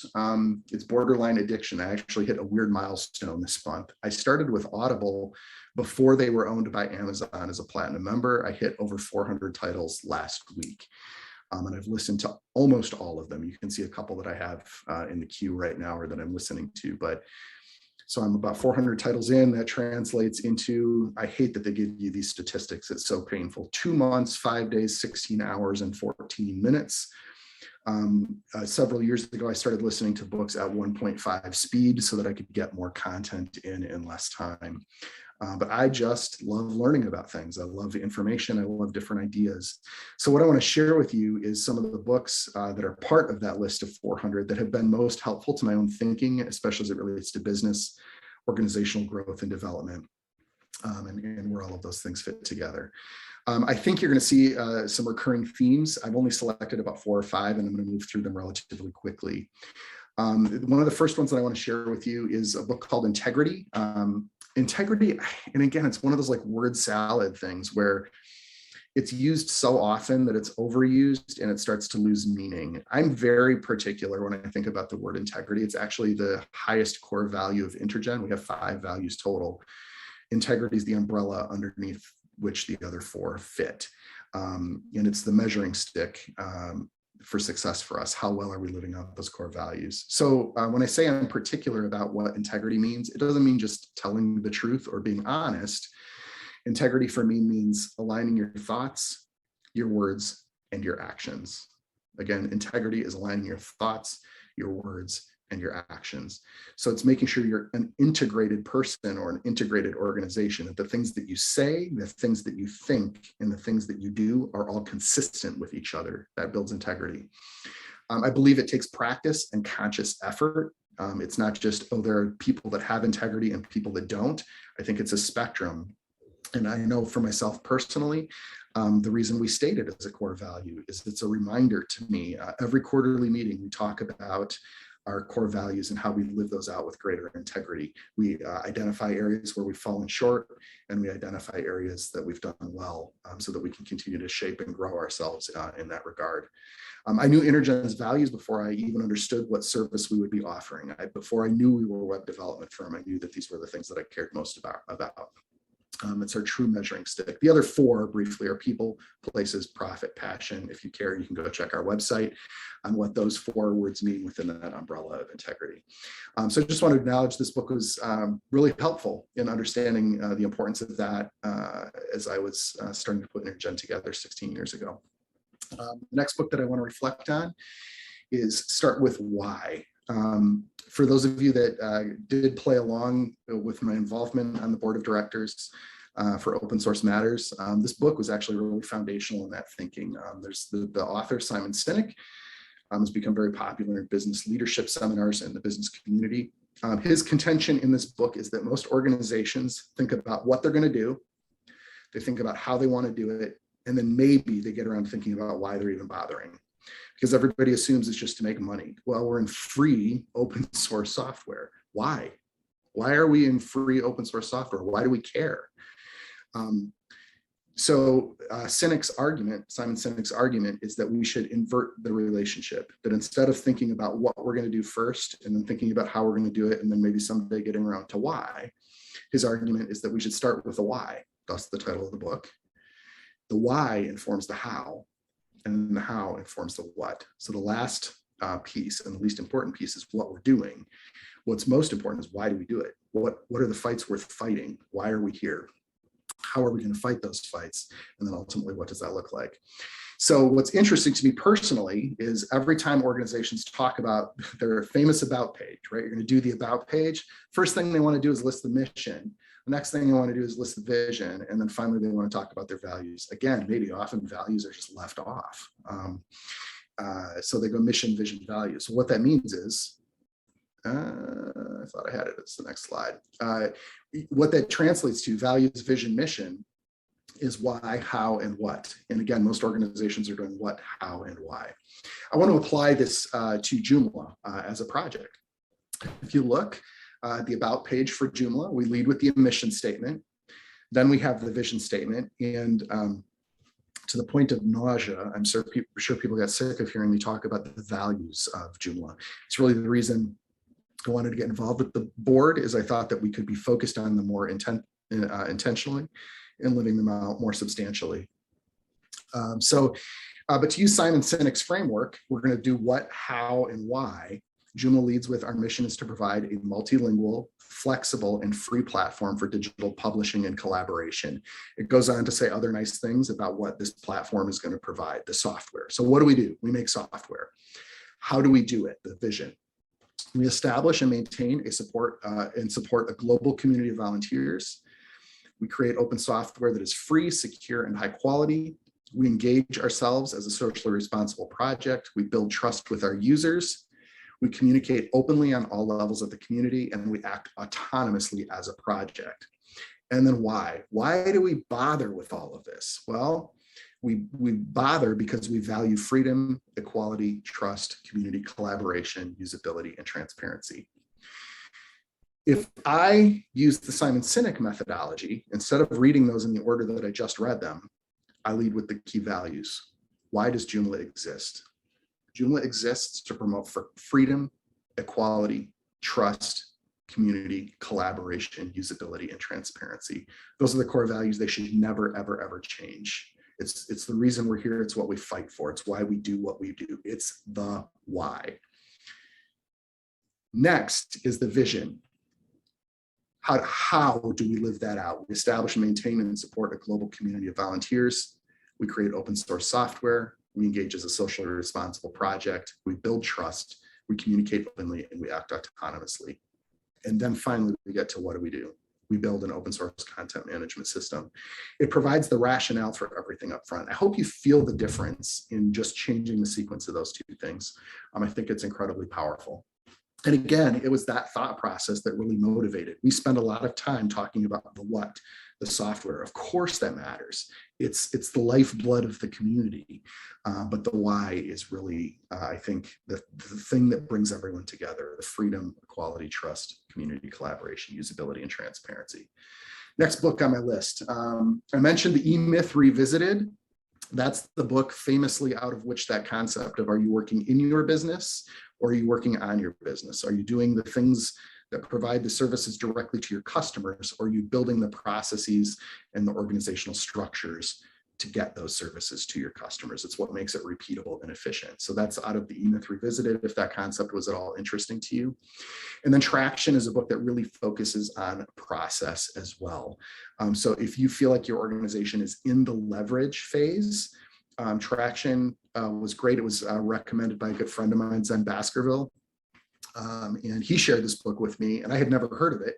it's borderline addiction. I actually hit a weird milestone this month. I started with Audible before they were owned by Amazon as a platinum member. I hit over 400 titles last week. And I've listened to almost all of them. You can see a couple that I have in the queue right now or that I'm listening to, but so I'm about 400 titles in. That translates into, I hate that they give you these statistics. It's so painful. 2 months, 5 days, 16 hours, and 14 minutes. Several years ago, I started listening to books at 1.5 speed so that I could get more content in less time. But I just love learning about things. I love information. I love different ideas. So what I want to share with you is some of the books that are part of that list of 400 that have been most helpful to my own thinking, especially as it relates to business, organizational growth, and development, and where all of those things fit together. I think you're going to see some recurring themes. I've only selected about 4 or 5, and I'm going to move through them relatively quickly. One of the first ones that I want to share with you is a book called Integrity. Integrity, and again, it's one of those like word salad things where it's used so often that it's overused and it starts to lose meaning. I'm very particular when I think about the word integrity. It's actually the highest core value of Intergen. We have 5 values total. Integrity is the umbrella underneath which the other 4 fit. And it's the measuring stick for success for us. How well are we living up those core values? So when I say I'm particular about what integrity means, it doesn't mean just telling the truth or being honest. Integrity for me means aligning your thoughts, your words, and your actions. Again, integrity is aligning your thoughts, your words, and your actions. So it's making sure you're an integrated person or an integrated organization, that the things that you say, the things that you think, and the things that you do are all consistent with each other. That builds integrity. I believe it takes practice and conscious effort. It's not just, oh, there are people that have integrity and people that don't. I think it's a spectrum. And I know for myself personally, the reason we state it as a core value is it's a reminder to me. Every quarterly meeting, we talk about our core values and how we live those out with greater integrity. We identify areas where we've fallen short, and we identify areas that we've done well, so that we can continue to shape and grow ourselves in that regard. I knew Intergen's values before I even understood what service we would be offering. Before I knew we were a web development firm, I knew that these were the things that I cared most about. It's our true measuring stick. The other 4 briefly are people, places, profit, passion. If you care, you can go check our website on what those 4 words mean within that umbrella of integrity. So I just want to acknowledge this book was really helpful in understanding the importance of that as I was starting to put Intergen together 16 years ago. The next book that I want to reflect on is Start With Why. For those of you that did play along with my involvement on the board of directors for Open Source Matters, this book was actually really foundational in that thinking. There's the author, Simon Sinek, has become very popular in business leadership seminars and the business community. His contention in this book is that most organizations think about what they're going to do, they think about how they want to do it, and then maybe they get around thinking about why they're even bothering. Because everybody assumes it's just to make money. Well, we're in free open source software. Why? Why are we in free open source software? Why do we care? So Simon Sinek's argument is that we should invert the relationship, that instead of thinking about what we're going to do first and then thinking about how we're going to do it and then maybe someday getting around to why, his argument is that we should start with the why, thus the title of the book. The why informs the how, and the how informs the what. So the last piece and the least important piece is what we're doing. What's most important is why do we do it? What are the fights worth fighting? Why are we here? How are we going to fight those fights? And then ultimately, what does that look like? So what's interesting to me personally is every time organizations talk about their famous about page, right? You're going to do the about page. First thing they want to do is list the mission. The next thing they want to do is list the vision. And then finally, they want to talk about their values. Again, maybe often values are just left off. So they go mission, vision, values. So what that means is, I thought I had it, it's the next slide. What that translates to, values, vision, mission, is why, how, and what. And again, most organizations are doing what, how, and why. I want to apply this to Joomla as a project. If you look, the about page for Joomla, we lead with the mission statement. Then we have the vision statement. And to the point of nausea, I'm sure people got sick of hearing me talk about the values of Joomla. It's really the reason I wanted to get involved with the board, is I thought that we could be focused on them more intentionally and living them out more substantially. But to use Simon Sinek's framework, we're going to do what, how, and why. Joomla leads with our mission is to provide a multilingual, flexible, and free platform for digital publishing and collaboration. It goes on to say other nice things about what this platform is going to provide, the software. So what do? We make software. How do we do it? The vision. We establish and maintain support a global community of volunteers. We create open software that is free, secure, and high quality. We engage ourselves as a socially responsible project. We build trust with our users. We communicate openly on all levels of the community, and we act autonomously as a project. And then why? Why do we bother with all of this? Well, we bother because we value freedom, equality, trust, community collaboration, usability, and transparency. If I use the Simon Sinek methodology, instead of reading those in the order that I just read them, I lead with the key values. Why does Joomla exist? Joomla exists to promote freedom, equality, trust, community, collaboration, usability, and transparency. Those are the core values. They should never, ever, ever change. It's the reason we're here. It's what we fight for. It's why we do what we do. It's the why. Next is the vision. How do we live that out? We establish, maintain, and support a global community of volunteers. We create open source software. We engage as a socially responsible project. We build trust. We communicate openly, and we act autonomously. And then finally, we get to what do? We build an open source content management system. It provides the rationale for everything up front. I hope you feel the difference in just changing the sequence of those two things. I think it's incredibly powerful. And again, it was that thought process that really motivated. We spend a lot of time talking about the what, the software. Of course that matters. It's the lifeblood of the community. But the why is really, I think, the thing that brings everyone together: the freedom, equality, trust, community collaboration, usability, and transparency. Next book on my list. I mentioned the E-Myth Revisited. That's the book famously out of which that concept of, are you working in your business or are you working on your business? Are you doing the things that provide the services directly to your customers, or are you building the processes and the organizational structures to get those services to your customers? It's what makes it repeatable and efficient. So that's out of the E-Myth Revisited, if that concept was at all interesting to you. And then Traction is a book that really focuses on process as well. So if you feel like your organization is in the leverage phase, Traction was great. It was recommended by a good friend of mine, Zen Baskerville. And he shared this book with me, and I had never heard of it.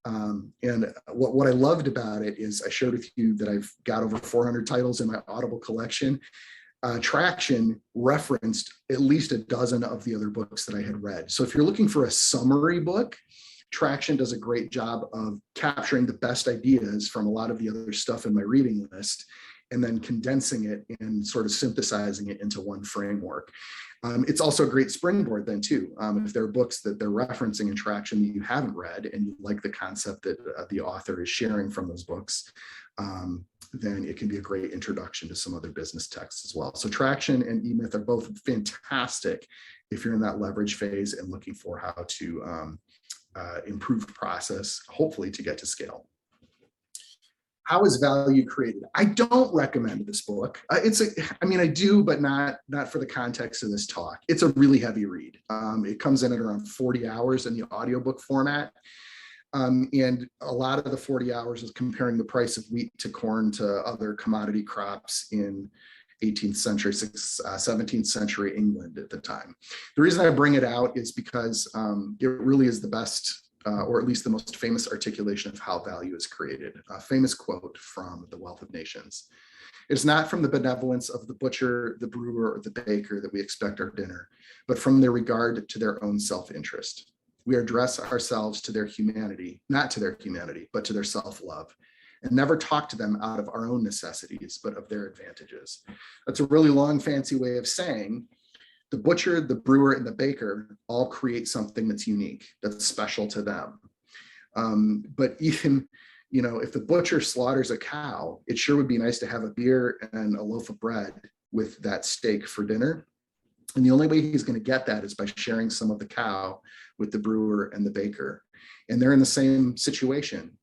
And what I loved about it is I shared with you that I've got over 400 titles in my Audible collection. Traction referenced at least a dozen of the other books that I had read. So if you're looking for a summary book, Traction does a great job of capturing the best ideas from a lot of the other stuff in my reading list, and then condensing it and sort of synthesizing it into one framework. It's also a great springboard then too. If there are books that they're referencing in Traction that you haven't read and you like the concept that the author is sharing from those books, then it can be a great introduction to some other business texts as well. So Traction and E-Myth are both fantastic if you're in that leverage phase and looking for how to improve process, hopefully to get to scale. How is value created? I don't recommend this book. I do, but not for the context of this talk. It's a really heavy read. It comes in at around 40 hours in the audiobook format. And a lot of the 40 hours is comparing the price of wheat to corn to other commodity crops in 18th century, 17th century England at the time. The reason I bring it out is because it really is the best, or at least the most famous articulation of how value is created. A famous quote from The Wealth of Nations. It's not from the benevolence of the butcher, the brewer, or the baker that we expect our dinner, but from their regard to their own self-interest. We address ourselves to their humanity, not to their humanity, but to their self-love, and never talk to them out of our own necessities, but of their advantages. That's a really long, fancy way of saying the butcher, the brewer, and the baker all create something that's unique, that's special to them. But even, if the butcher slaughters a cow, it sure would be nice to have a beer and a loaf of bread with that steak for dinner. And the only way he's going to get that is by sharing some of the cow with the brewer and the baker. And they're in the same situation.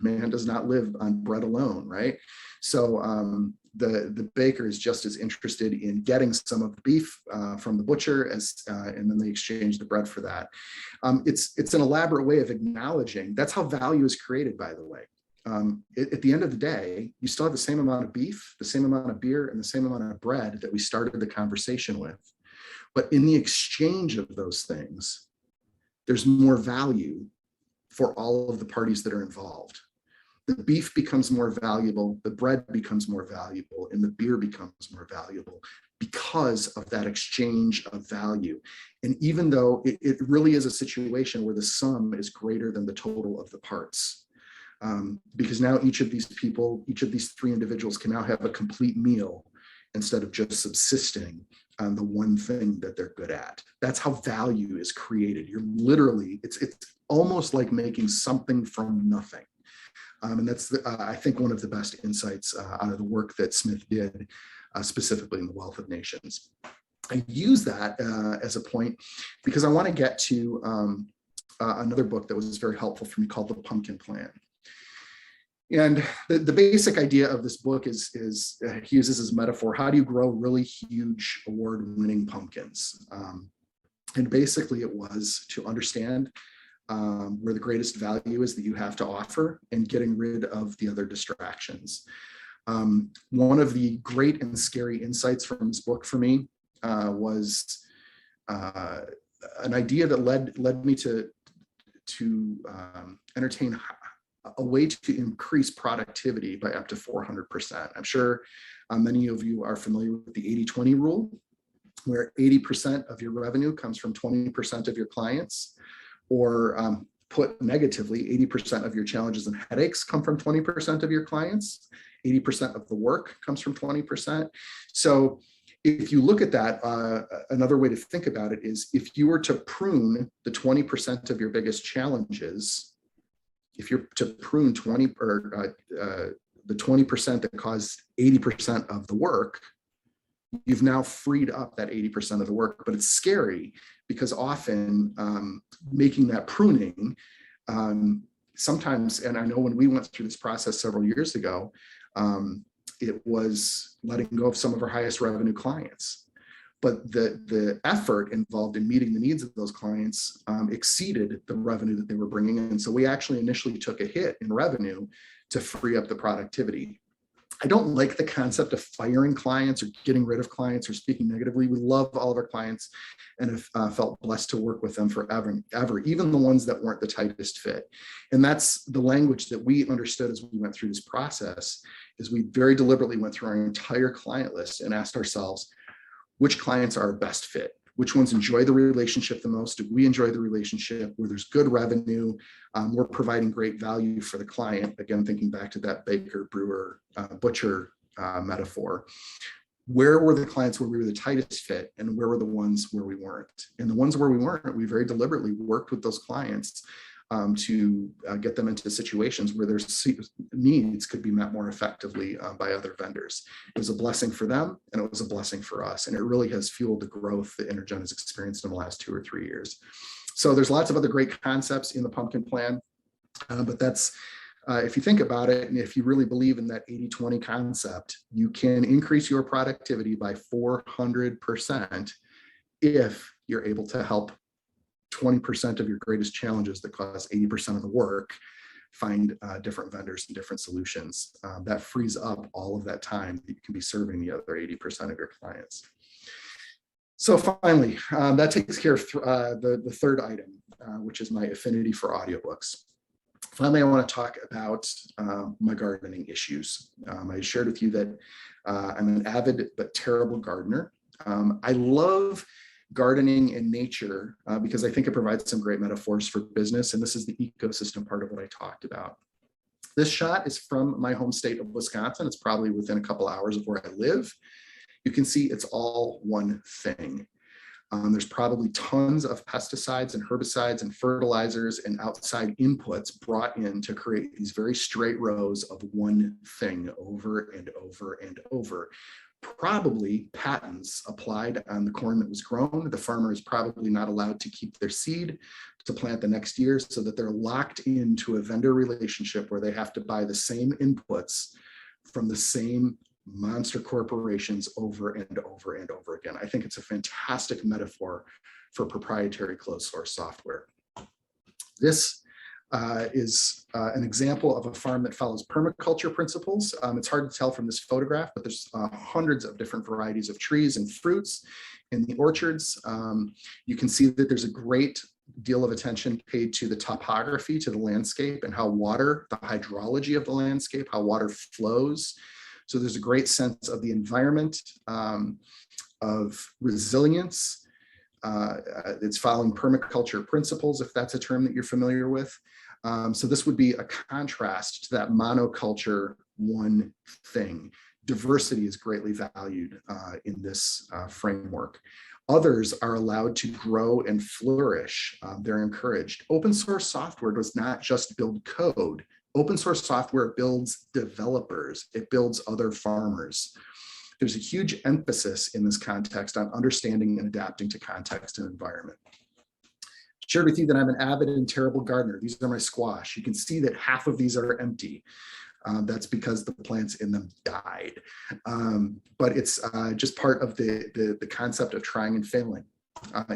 Man does not live on bread alone, right? So the baker is just as interested in getting some of the beef from the butcher and then they exchange the bread for that. It's an elaborate way of acknowledging that's how value is created, by the way. At the end of the day, you still have the same amount of beef, the same amount of beer, and the same amount of bread that we started the conversation with. But in the exchange of those things, there's more value for all of the parties that are involved. the beef becomes more valuable, the bread becomes more valuable, and the beer becomes more valuable because of that exchange of value. And even though it really is a situation where the sum is greater than the total of the parts, because now each of these people, each of these three individuals can now have a complete meal instead of just subsisting on the one thing that they're good at. That's how value is created. You're literally, it's almost like making something from nothing. And that's, I think, one of the best insights out of the work that Smith did, specifically in The Wealth of Nations. I use that as a point because I want to get to another book that was very helpful for me called The Pumpkin Plan. And the basic idea of this book is he uses as a metaphor, how do you grow really huge award-winning pumpkins? And basically it was to understand where the greatest value is that you have to offer and getting rid of the other distractions. One of the great and scary insights from this book for me was an idea that led me to entertain a way to increase productivity by up to 400%. I'm sure many of you are familiar with the 80-20 rule, where 80% of your revenue comes from 20% of your clients, or put negatively, 80% of your challenges and headaches come from 20% of your clients. 80% of the work comes from 20%. So if you look at that, another way to think about it is if you were to prune the 20% of your biggest challenges, if you're to prune the 20% that caused 80% of the work, you've now freed up that 80% of the work. But it's scary because often making that pruning, sometimes, and I know when we went through this process several years ago, it was letting go of some of our highest revenue clients. But the effort involved in meeting the needs of those clients exceeded the revenue that they were bringing in. So we actually initially took a hit in revenue to free up the productivity. I don't like the concept of firing clients or getting rid of clients or speaking negatively. We love all of our clients and have felt blessed to work with them forever, even the ones that weren't the tightest fit. And that's the language that we understood as we went through this process, is we very deliberately went through our entire client list and asked ourselves, which clients are our best fit? Which ones enjoy the relationship the most? Do we enjoy the relationship where there's good revenue? We're providing great value for the client. Again, thinking back to that baker, brewer, butcher metaphor. Where were the clients where we were the tightest fit, and where were the ones where we weren't? And the ones where we weren't, we very deliberately worked with those clients to get them into situations where their needs could be met more effectively by other vendors. It was a blessing for them, and it was a blessing for us. And it really has fueled the growth that Intergen has experienced in the last 2 or 3 years. So there's lots of other great concepts in the Pumpkin Plan, but that's, if you think about it, and if you really believe in that 80-20 concept, you can increase your productivity by 400% if you're able to help 20% of your greatest challenges that cause 80% of the work, find different vendors and different solutions. That frees up all of that time that you can be serving the other 80% of your clients. So finally, that takes care of the third item, which is my affinity for audiobooks. Finally, I want to talk about my gardening issues. I shared with you that I'm an avid but terrible gardener. I love gardening and nature because I think it provides some great metaphors for business, and this is the ecosystem part of what I talked about. This shot is from my home state of Wisconsin. It's probably within a couple hours of where I live. You can see it's all one thing. There's probably tons of pesticides and herbicides and fertilizers and outside inputs brought in to create these very straight rows of one thing over and over and over. Probably patents applied on the corn that was grown. The farmer is probably not allowed to keep their seed to plant the next year, so that they're locked into a vendor relationship where they have to buy the same inputs from the same monster corporations over and over and over again. I think it's a fantastic metaphor for proprietary closed source software. This is an example of a farm that follows permaculture principles. It's hard to tell from this photograph, but there's hundreds of different varieties of trees and fruits in the orchards. You can see that there's a great deal of attention paid to the topography, to the landscape, and how water, the hydrology of the landscape, how water flows. So there's a great sense of the environment, of resilience. It's following permaculture principles, if that's a term that you're familiar with. So this would be a contrast to that monoculture one thing. Diversity is greatly valued in this framework. Others are allowed to grow and flourish. They're encouraged. Open source software does not just build code. Open source software builds developers. It builds other farmers. There's a huge emphasis in this context on understanding and adapting to context and environment. Shared with you that I'm an avid and terrible gardener. These are my squash. You can see that half of these are empty. That's because the plants in them died. But it's just part of the concept of trying and failing.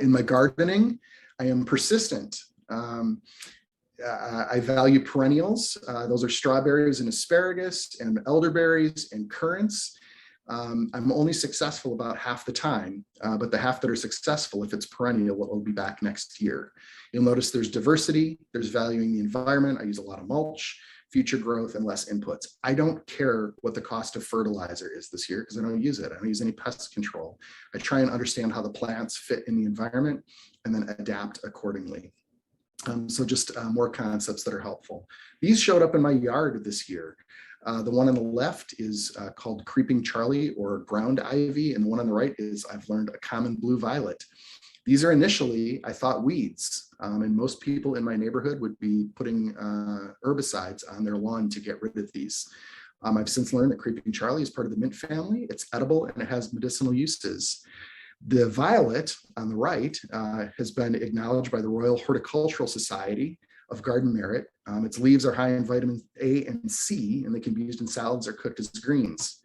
In my gardening, I am persistent. I value perennials. Those are strawberries and asparagus and elderberries and currants. I'm only successful about half the time, but the half that are successful, if it's perennial, will be back next year. You'll notice there's diversity, there's valuing the environment. I use a lot of mulch, future growth, and less inputs. I don't care what the cost of fertilizer is this year because I don't use it. I don't use any pest control. I try and understand how the plants fit in the environment and then adapt accordingly. So just more concepts that are helpful. These showed up in my yard this year. The one on the left is called Creeping Charlie or ground ivy, and the one on the right is, I've learned, a common blue violet. These are initially, I thought, weeds, and most people in my neighborhood would be putting herbicides on their lawn to get rid of these. I've since learned that Creeping Charlie is part of the mint family. It's edible and it has medicinal uses. The violet on the right has been acknowledged by the Royal Horticultural Society of Garden Merit. Its leaves are high in vitamin A and C, and they can be used in salads or cooked as greens.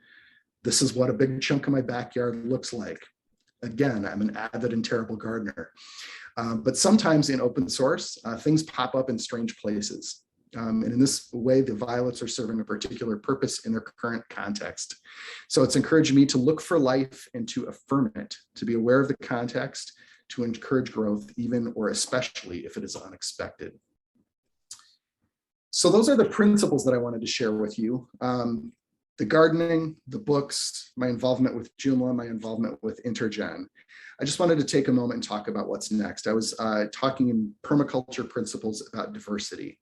This is what a big chunk of my backyard looks like. Again, I'm an avid and terrible gardener. But sometimes in open source, things pop up in strange places. And in this way, the violets are serving a particular purpose in their current context. So it's encouraged me to look for life and to affirm it, to be aware of the context, to encourage growth, even or especially if it is unexpected. So those are the principles that I wanted to share with you. The gardening, the books, my involvement with Joomla, my involvement with Intergen. I just wanted to take a moment and talk about what's next. I was talking in permaculture principles about diversity.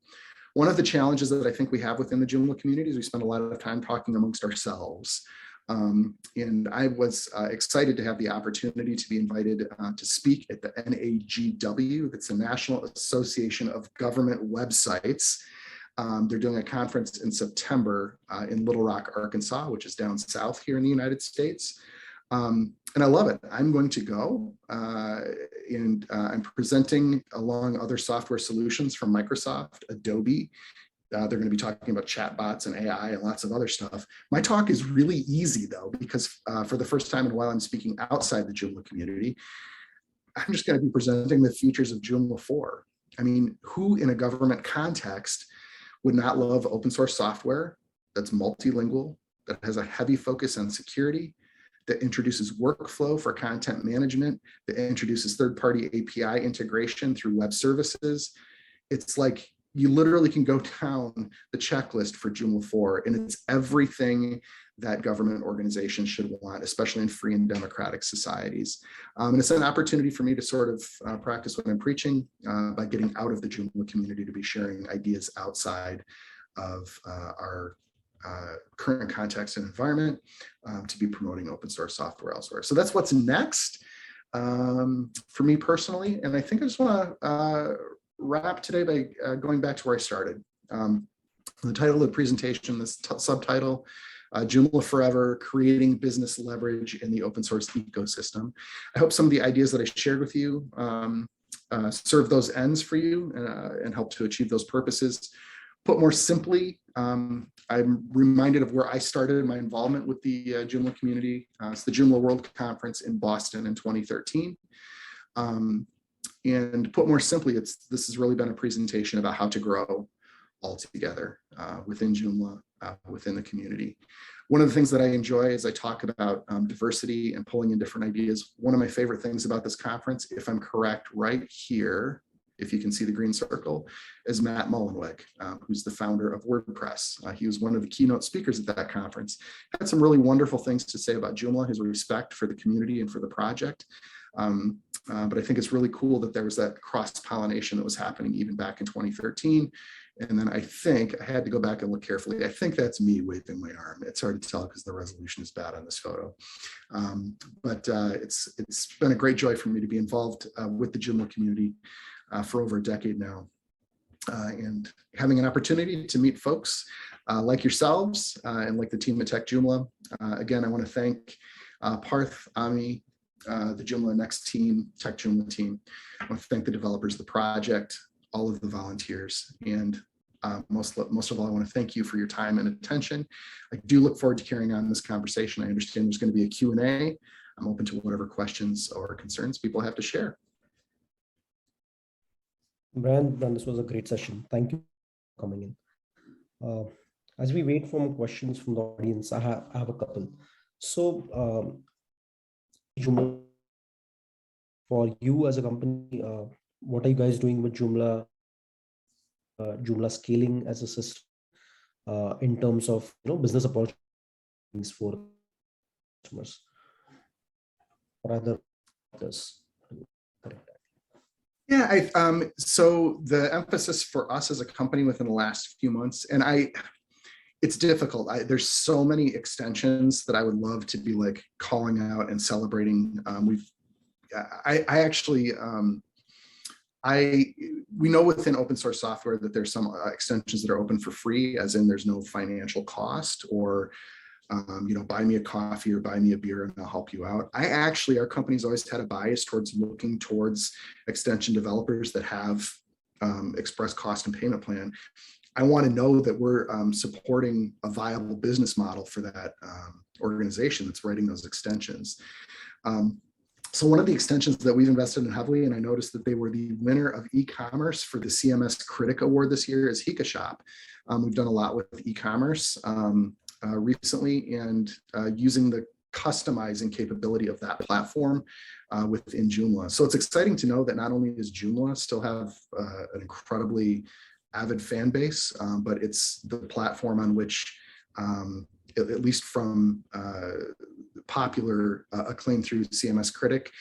One of the challenges that I think we have within the Joomla community is we spend a lot of time talking amongst ourselves. And I was excited to have the opportunity to be invited to speak at the NAGW. That's the National Association of Government Websites. They're doing a conference in September in Little Rock, Arkansas, which is down south here in the United States. And I love it. I'm going to go and I'm presenting along other software solutions from Microsoft, Adobe. They're going to be talking about chatbots and AI and lots of other stuff. My talk is really easy though, because for the first time in a while, I'm speaking outside the Joomla community. I'm just going to be presenting the features of Joomla 4. I mean, who in a government context would not love open source software that's multilingual, that has a heavy focus on security, that introduces workflow for content management, that introduces third-party API integration through web services? It's like you literally can go down the checklist for Joomla 4, and it's everything that government organizations should want, especially in free and democratic societies. And it's an opportunity for me to sort of practice what I'm preaching by getting out of the Joomla community to be sharing ideas outside of our current context and environment, to be promoting open source software elsewhere. So that's what's next for me personally. And I think I just want to wrap today by going back to where I started. The title of the presentation, this subtitle, Joomla Forever, Creating Business Leverage in the Open Source Ecosystem. I hope some of the ideas that I shared with you serve those ends for you and help to achieve those purposes. Put more simply, I'm reminded of where I started my involvement with the Joomla community. It's the Joomla World Conference in Boston in 2013. And put more simply, this has really been a presentation about how to grow all together within Joomla, within the community. One of the things that I enjoy is I talk about diversity and pulling in different ideas. One of my favorite things about this conference, if I'm correct right here, if you can see the green circle, is Matt Mullenweg, who's the founder of WordPress. He was one of the keynote speakers at that conference. Had some really wonderful things to say about Joomla, his respect for the community and for the project. But I think it's really cool that there was that cross-pollination that was happening even back in 2013. And then I think, I had to go back and look carefully, I think that's me waving my arm. It's hard to tell because the resolution is bad on this photo. But it's been a great joy for me to be involved with the Joomla community for over a decade now. And having an opportunity to meet folks like yourselves and like the team at Techjoomla. Again, I want to thank Parth, Ami, the Joomla NXT team, Techjoomla team. I want to thank the developers of the project, all of the volunteers, and most of all, I want to thank you for your time and attention. I do look forward to carrying on this conversation. I understand there's going to be a Q&A. I'm open to whatever questions or concerns people have to share. Brian, this was a great session. Thank you for coming in. As we wait for questions from the audience, I have a couple. So, Joomla, for you as a company, what are you guys doing with Joomla? Joomla scaling as a system in terms of business opportunities for customers or other others. Yeah, so the emphasis for us as a company within the last few months, and it's difficult. There's so many extensions that I would love to be like calling out and celebrating. We know within open source software that there's some extensions that are open for free, as in there's no financial cost, or buy me a coffee or buy me a beer and I'll help you out. Our company's always had a bias towards looking towards extension developers that have express cost and payment plan. I want to know that we're supporting a viable business model for that organization that's writing those extensions. So one of the extensions that we've invested in heavily, and I noticed that they were the winner of e-commerce for the CMS Critic Award this year, is Hika Shop. We've done a lot with e-commerce recently, and using the customizing capability of that platform within Joomla. So it's exciting to know that not only does Joomla still have an incredibly avid fan base, but it's the platform on which, at least from popular acclaim through CMS Critic,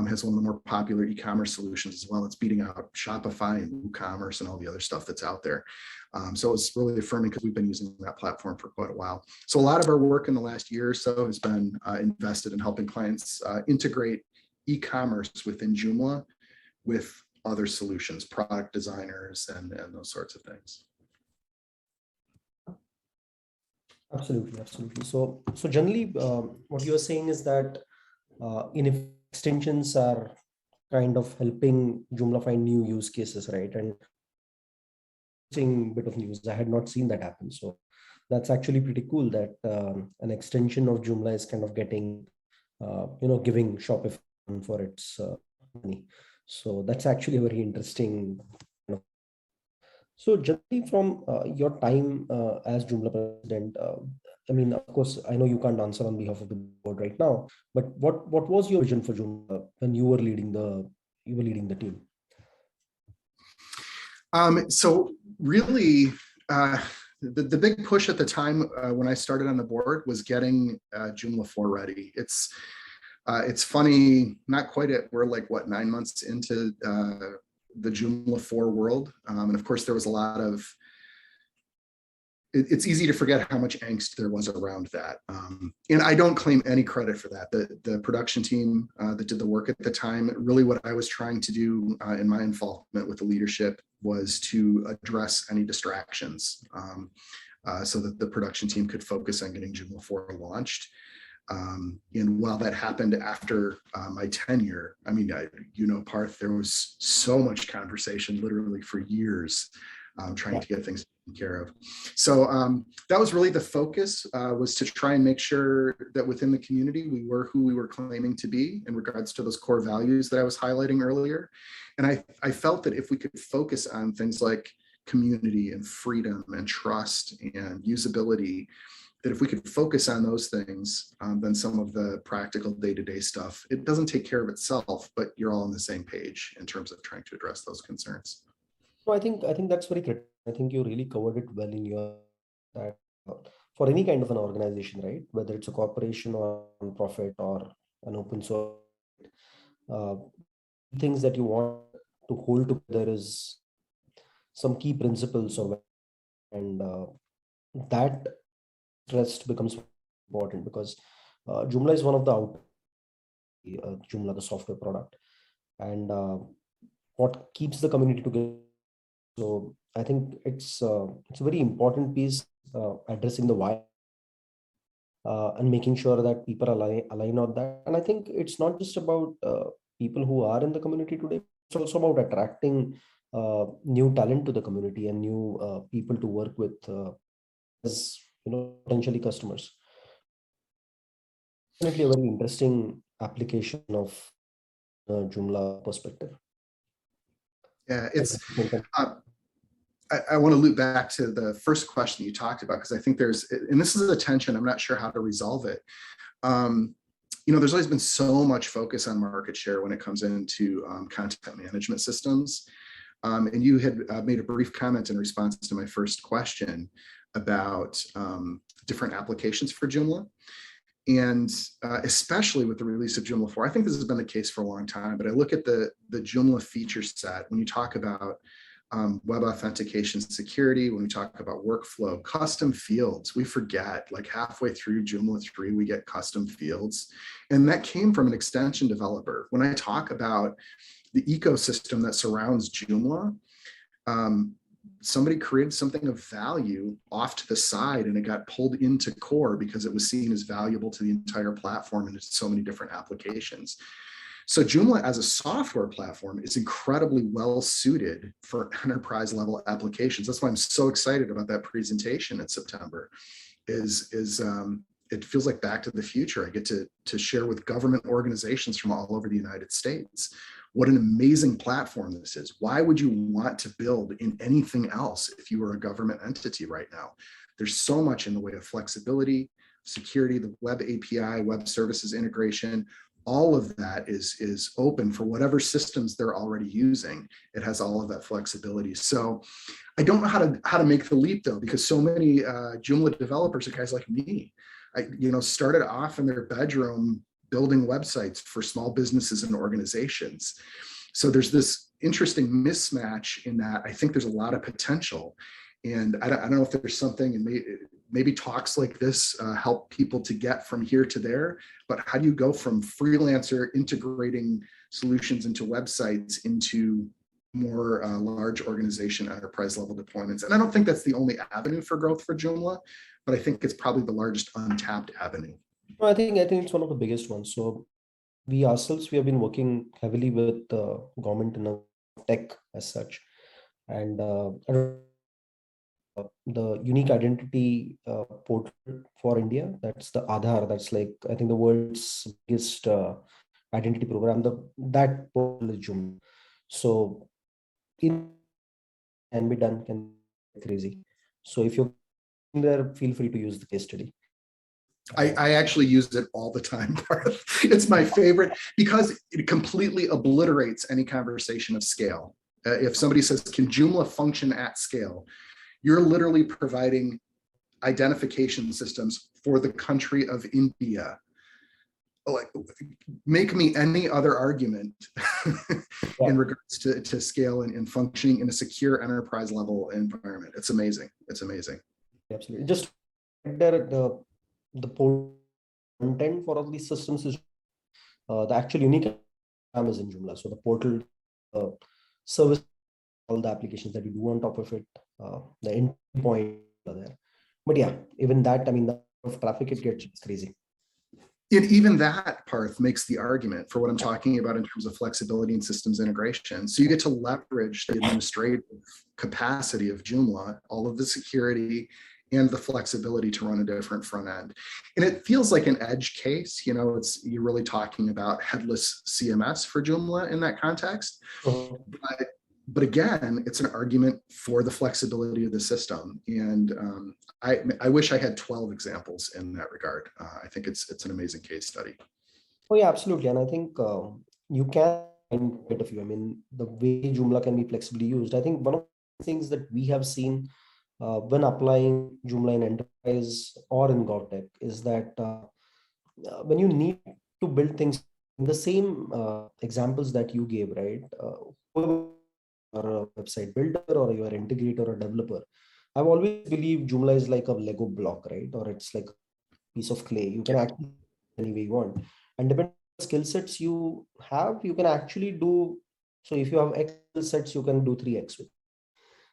has one of the more popular e-commerce solutions as well. It's beating out Shopify and WooCommerce and all the other stuff that's out there. So it's really affirming because we've been using that platform for quite a while. So a lot of our work in the last year or so has been invested in helping clients integrate e-commerce within Joomla with other solutions, product designers, and those sorts of things. Absolutely. So generally, what you are saying is that extensions are kind of helping Joomla find new use cases, right? And bit of news, I had not seen that happen. So that's actually pretty cool that an extension of Joomla is kind of getting, giving Shopify for its money. So that's actually a very interesting. So generally from your time as Joomla president, I mean, of course, I know you can't answer on behalf of the board right now, but what was your vision for Joomla when you were leading the team? So really, the big push at the time when I started on the board was getting Joomla4 ready. It's funny, not quite we're like, what, 9 months into the Joomla4 world. And of course, there was a lot of, it's easy to forget how much angst there was around that. And I don't claim any credit for that. The production team that did the work at the time, really what I was trying to do in my involvement with the leadership was to address any distractions so that the production team could focus on getting Joomla4 launched. And while that happened after my tenure, I mean, Parth, there was so much conversation literally for years trying to get things taken care of. So that was really the focus, was to try and make sure that within the community, we were who we were claiming to be in regards to those core values that I was highlighting earlier. And I felt that if we could focus on things like community and freedom and trust and usability, that if we could focus on those things, then some of the practical day-to-day stuff, it doesn't take care of itself, but you're all on the same page in terms of trying to address those concerns. So I think that's very critical. I think you really covered it well in your that for any kind of an organization, right? Whether it's a corporation or a non-profit or an open source, uh, things that you want to hold together is some key principles, or and that trust becomes important because Joomla is one of the Joomla, the software product, and what keeps the community together. So I think it's a very important piece, addressing the why, and making sure that people align on that. And I think it's not just about people who are in the community today. It's also about attracting new talent to the community and new people to work with as potentially customers. Definitely a very interesting application of Joomla perspective. Yeah, it's. I want to loop back to the first question you talked about, because I think there's, and this is a tension, I'm not sure how to resolve it. There's always been so much focus on market share when it comes into content management systems. And you had made a brief comment in response to my first question about different applications for Joomla. And especially with the release of Joomla 4, I think this has been the case for a long time, but I look at the Joomla feature set when you talk about web authentication security, when we talk about workflow, custom fields, we forget, like halfway through Joomla 3, we get custom fields. And that came from an extension developer. When I talk about the ecosystem that surrounds Joomla, somebody created something of value off to the side and it got pulled into core because it was seen as valuable to the entire platform and it's so many different applications. So Joomla as a software platform is incredibly well suited for enterprise level applications. That's why I'm so excited about that presentation in September. It feels like back to the future. I get to share with government organizations from all over the United States what an amazing platform this is. Why would you want to build in anything else if you were a government entity right now? There's so much in the way of flexibility, security, the web API, web services integration. All of that is open for whatever systems they're already using. It has all of that flexibility. So I don't know how to make the leap though, because so many Joomla developers are guys like me. Started off in their bedroom building websites for small businesses and organizations. So there's this interesting mismatch in that. I think there's a lot of potential. And I don't know if there's something, and maybe talks like this help people to get from here to there, but how do you go from freelancer integrating solutions into websites into more large organization enterprise level deployments? And I don't think that's the only avenue for growth for Joomla, but I think it's probably the largest untapped avenue. I think it's one of the biggest ones. So we ourselves, we have been working heavily with government and tech as such. And the unique identity portal for India, that's the Aadhaar. That's like, I think the world's biggest identity program. That portal is Joomla. So it can be done, can be crazy. So if you're there, feel free to use the case study. I actually use it all the time. It's my favorite because it completely obliterates any conversation of scale. If somebody says, can Joomla function at scale? You're literally providing identification systems for the country of India. Like, make me any other argument in regards to scale and functioning in a secure enterprise level environment. It's amazing. It's amazing. Absolutely. Just there, the portal content for all these systems is the actual unique is in Joomla. So the portal service all the applications that you do on top of it, the endpoint are there. But yeah, even that, the traffic it gets crazy. And even that, Parth, makes the argument for what I'm talking about in terms of flexibility and systems integration. So you get to leverage the administrative capacity of Joomla, all of the security and the flexibility to run a different front end. And it feels like an edge case, you're really talking about headless CMS for Joomla in that context. But again, it's an argument for the flexibility of the system. And I wish I had 12 examples in that regard. I think it's an amazing case study. Oh yeah, absolutely. And I think you can find quite a few. I mean, the way Joomla can be flexibly used. I think one of the things that we have seen when applying Joomla in enterprise or in GovTech is that when you need to build things in the same examples that you gave, right? Whoever or a website builder or you're an integrator or developer, I've always believed Joomla is like a Lego block, right? Or it's like a piece of clay. You can actually any way you want. And depending on the skill sets you have, you can actually do, so if you have X skill sets, you can do 3X with.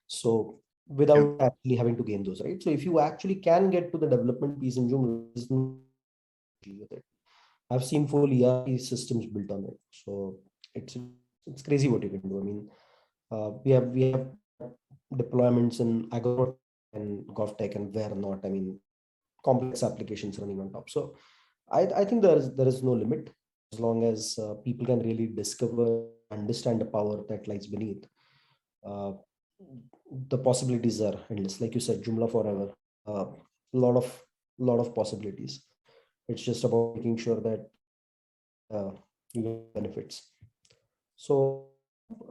So without actually having to gain those, right? So if you actually can get to the development piece in Joomla, there's no issue with it. I've seen full ERP systems built on it. So it's crazy what you can do. I mean, we have deployments in Agro and GovTech and where not. I mean, complex applications running on top. So I think there is no limit as long as people can really discover, understand the power that lies beneath. The possibilities are endless. Like you said, Joomla4ever, a lot of possibilities. It's just about making sure that you get benefits. So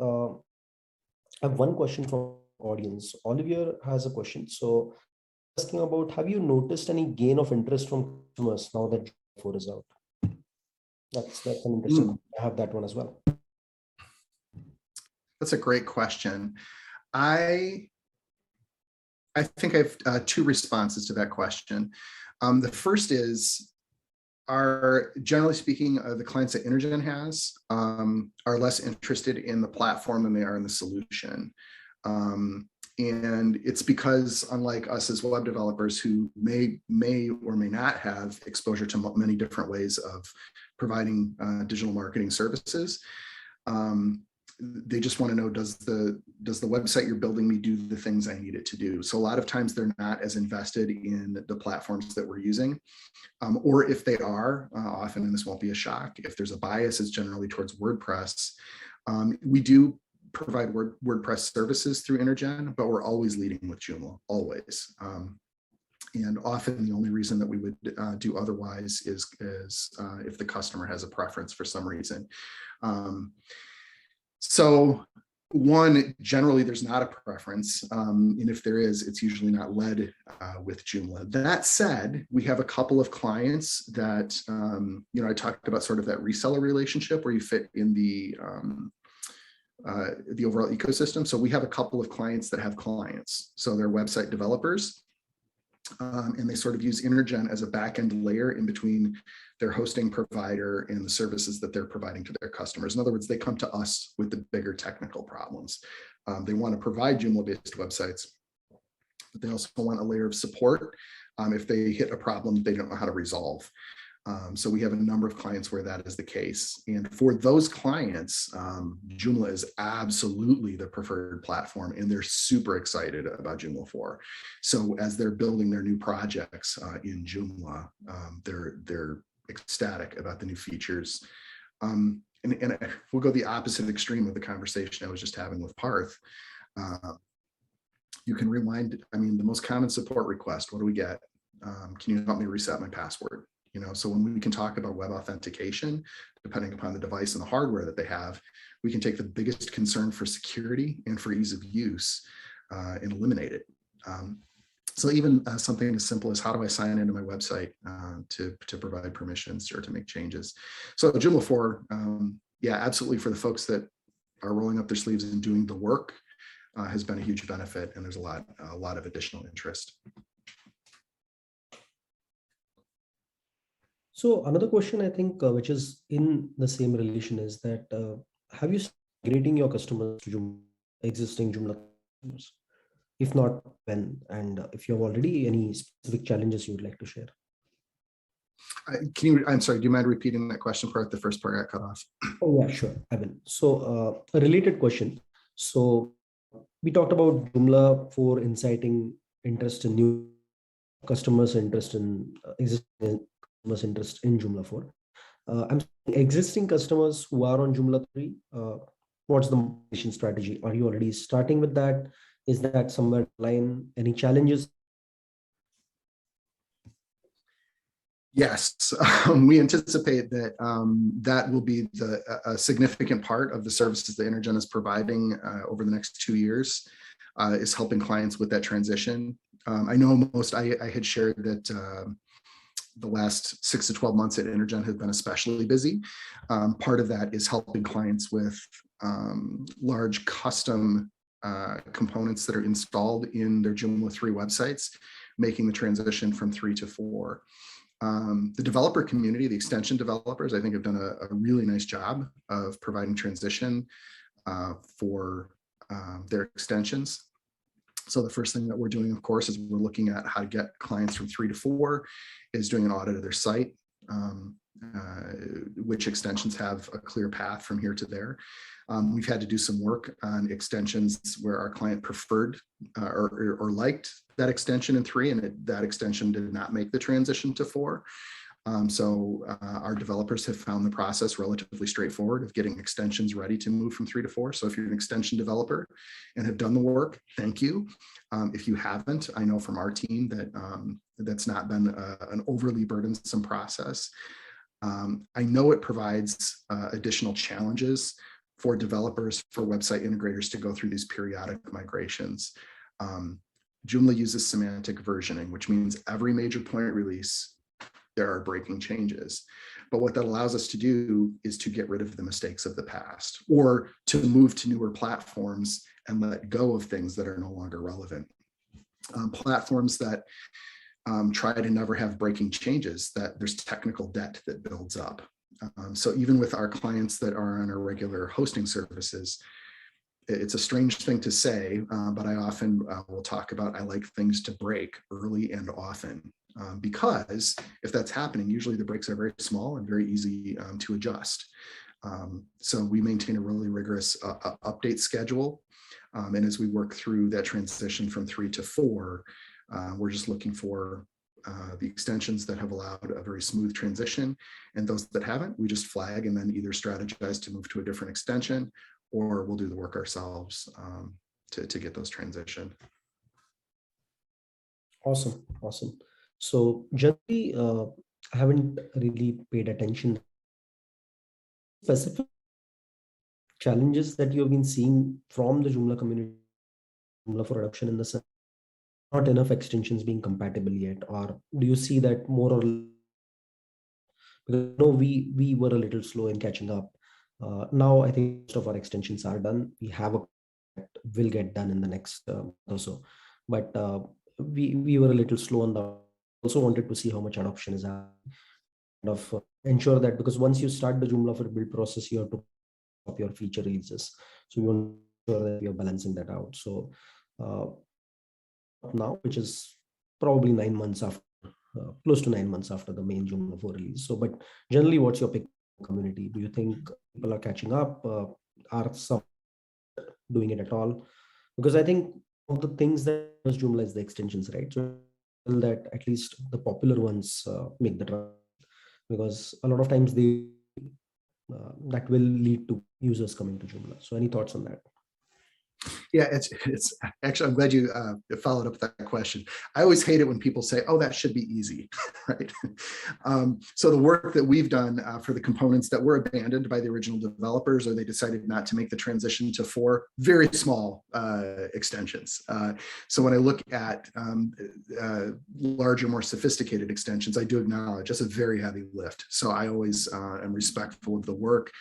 I have one question from audience. Olivier has a question. So asking about, have you noticed any gain of interest from customers now that Joomla4 is out? That's an interesting one. I have that one as well. That's a great question. I think I have two responses to that question. The first is, generally speaking, the clients that Intergen has are less interested in the platform than they are in the solution. And it's because, unlike us as web developers who may or may not have exposure to many different ways of providing digital marketing services, they just want to know, does the website you're building me do the things I need it to do? So a lot of times they're not as invested in the platforms that we're using. Or if they are, often, and this won't be a shock, if there's a bias, it's generally towards WordPress. We do provide WordPress services through Intergen, but we're always leading with Joomla, always. And often the only reason that we would do otherwise is if the customer has a preference for some reason. So one, generally there's not a preference, and if there is, it's usually not led with Joomla. That said, we have a couple of clients that, I talked about sort of that reseller relationship where you fit in the overall ecosystem. So we have a couple of clients that have clients. So they're website developers, and they sort of use Intergen as a backend layer in between their hosting provider and the services that they're providing to their customers. In other words, they come to us with the bigger technical problems. They want to provide Joomla-based websites, but they also want a layer of support if they hit a problem they don't know how to resolve. So we have a number of clients where that is the case. And for those clients, Joomla is absolutely the preferred platform, and they're super excited about Joomla4. So as they're building their new projects in Joomla, they're ecstatic about the new features. And we'll go the opposite extreme of the conversation I was just having with Parth. You can rewind, the most common support request, what do we get? Can you help me reset my password? So when we can talk about web authentication, depending upon the device and the hardware that they have, we can take the biggest concern for security and for ease of use and eliminate it. So even something as simple as, how do I sign into my website to provide permissions or to make changes? So Joomla4, yeah, absolutely, for the folks that are rolling up their sleeves and doing the work, has been a huge benefit, and there's a lot of additional interest. So another question, I think, which is in the same relation, is that have you started migrating your customers to Joomla, existing Joomla customers? If not, when? And if you have already any specific challenges you would like to share? I'm sorry, do you mind repeating that question part? The first part got cut off. Oh yeah, sure, I will. So a related question. So we talked about Joomla4 inciting interest in new customers, interest in existing customers, interest in Joomla4. I'm saying existing customers who are on Joomla3, What's the migration strategy? Are you already starting with that? Is that somewhere line? Any challenges? Yes, we anticipate that that will be a significant part of the services that Intergen is providing over the next 2 years, is helping clients with that transition. I know I had shared that the last 6 to 12 months at Intergen have been especially busy. Part of that is helping clients with large custom components that are installed in their Joomla 3 websites, making the transition from 3 to 4. The developer community, the extension developers, I think have done a really nice job of providing transition for their extensions. So the first thing that we're doing, of course, is we're looking at how to get clients from 3 to 4, is doing an audit of their site, which extensions have a clear path from here to there. We've had to do some work on extensions where our client preferred or liked that extension in 3, and that extension did not make the transition to 4. So our developers have found the process relatively straightforward of getting extensions ready to move from 3 to 4. So if you're an extension developer and have done the work, thank you. If you haven't, I know from our team that that's not been an overly burdensome process. I know it provides additional challenges for developers, for website integrators to go through these periodic migrations. Joomla uses semantic versioning, which means every major point release, there are breaking changes. But what that allows us to do is to get rid of the mistakes of the past, or to move to newer platforms and let go of things that are no longer relevant. Platforms that try to never have breaking changes, that there's technical debt that builds up. So even with our clients that are on our regular hosting services, it's a strange thing to say, but I often will talk about, I like things to break early and often, because if that's happening, usually the breaks are very small and very easy to adjust. So we maintain a really rigorous update schedule. And as we work through that transition from 3 to 4, we're just looking for the extensions that have allowed a very smooth transition, and those that haven't, we just flag and then either strategize to move to a different extension, or we'll do the work ourselves to get those transitioned. Awesome, awesome. So generally, I haven't really paid attention to specific challenges that you have been seeing from the Joomla community, Joomla for adoption, in the sense not enough extensions being compatible yet, or do you see that more or less? Because no, we were a little slow in catching up. Now I think most of our extensions are done. We have a that will get done in the next or so, but we were a little slow on that. Also wanted to see how much adoption is of ensure that, because once you start the Joomla for build process, you have to up your feature releases. So we want to ensure that we are balancing that out. So now, which is probably 9 months after, close to 9 months after the main Joomla 4 release. So, but generally, what's your pick community? Do you think people are catching up? Are some doing it at all? Because I think one of the things that does Joomla is the extensions, right? So that at least the popular ones make the trend, because a lot of times they that will lead to users coming to Joomla. So any thoughts on that? Yeah, it's actually, I'm glad you followed up with that question. I always hate it when people say, oh, that should be easy, right? So the work that we've done for the components that were abandoned by the original developers, or they decided not to make the transition to 4 very small extensions. So when I look at larger, more sophisticated extensions, I do acknowledge that's a very heavy lift. So I always am respectful of the work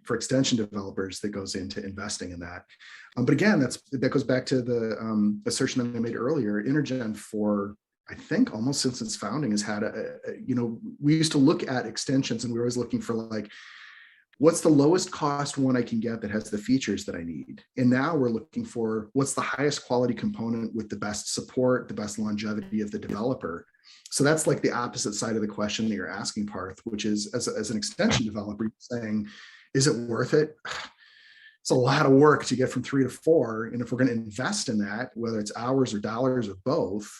for extension developers that goes into investing in that. But again, that goes back to the assertion that I made earlier. Intergen, for I think almost since its founding, has had we used to look at extensions and we were always looking for like, what's the lowest cost one I can get that has the features that I need? And now we're looking for what's the highest quality component with the best support, the best longevity of the developer. So that's like the opposite side of the question that you're asking, Parth, which is as an extension developer, saying, is it worth it? It's a lot of work to get from 3 to 4. And if we're going to invest in that, whether it's hours or dollars or both,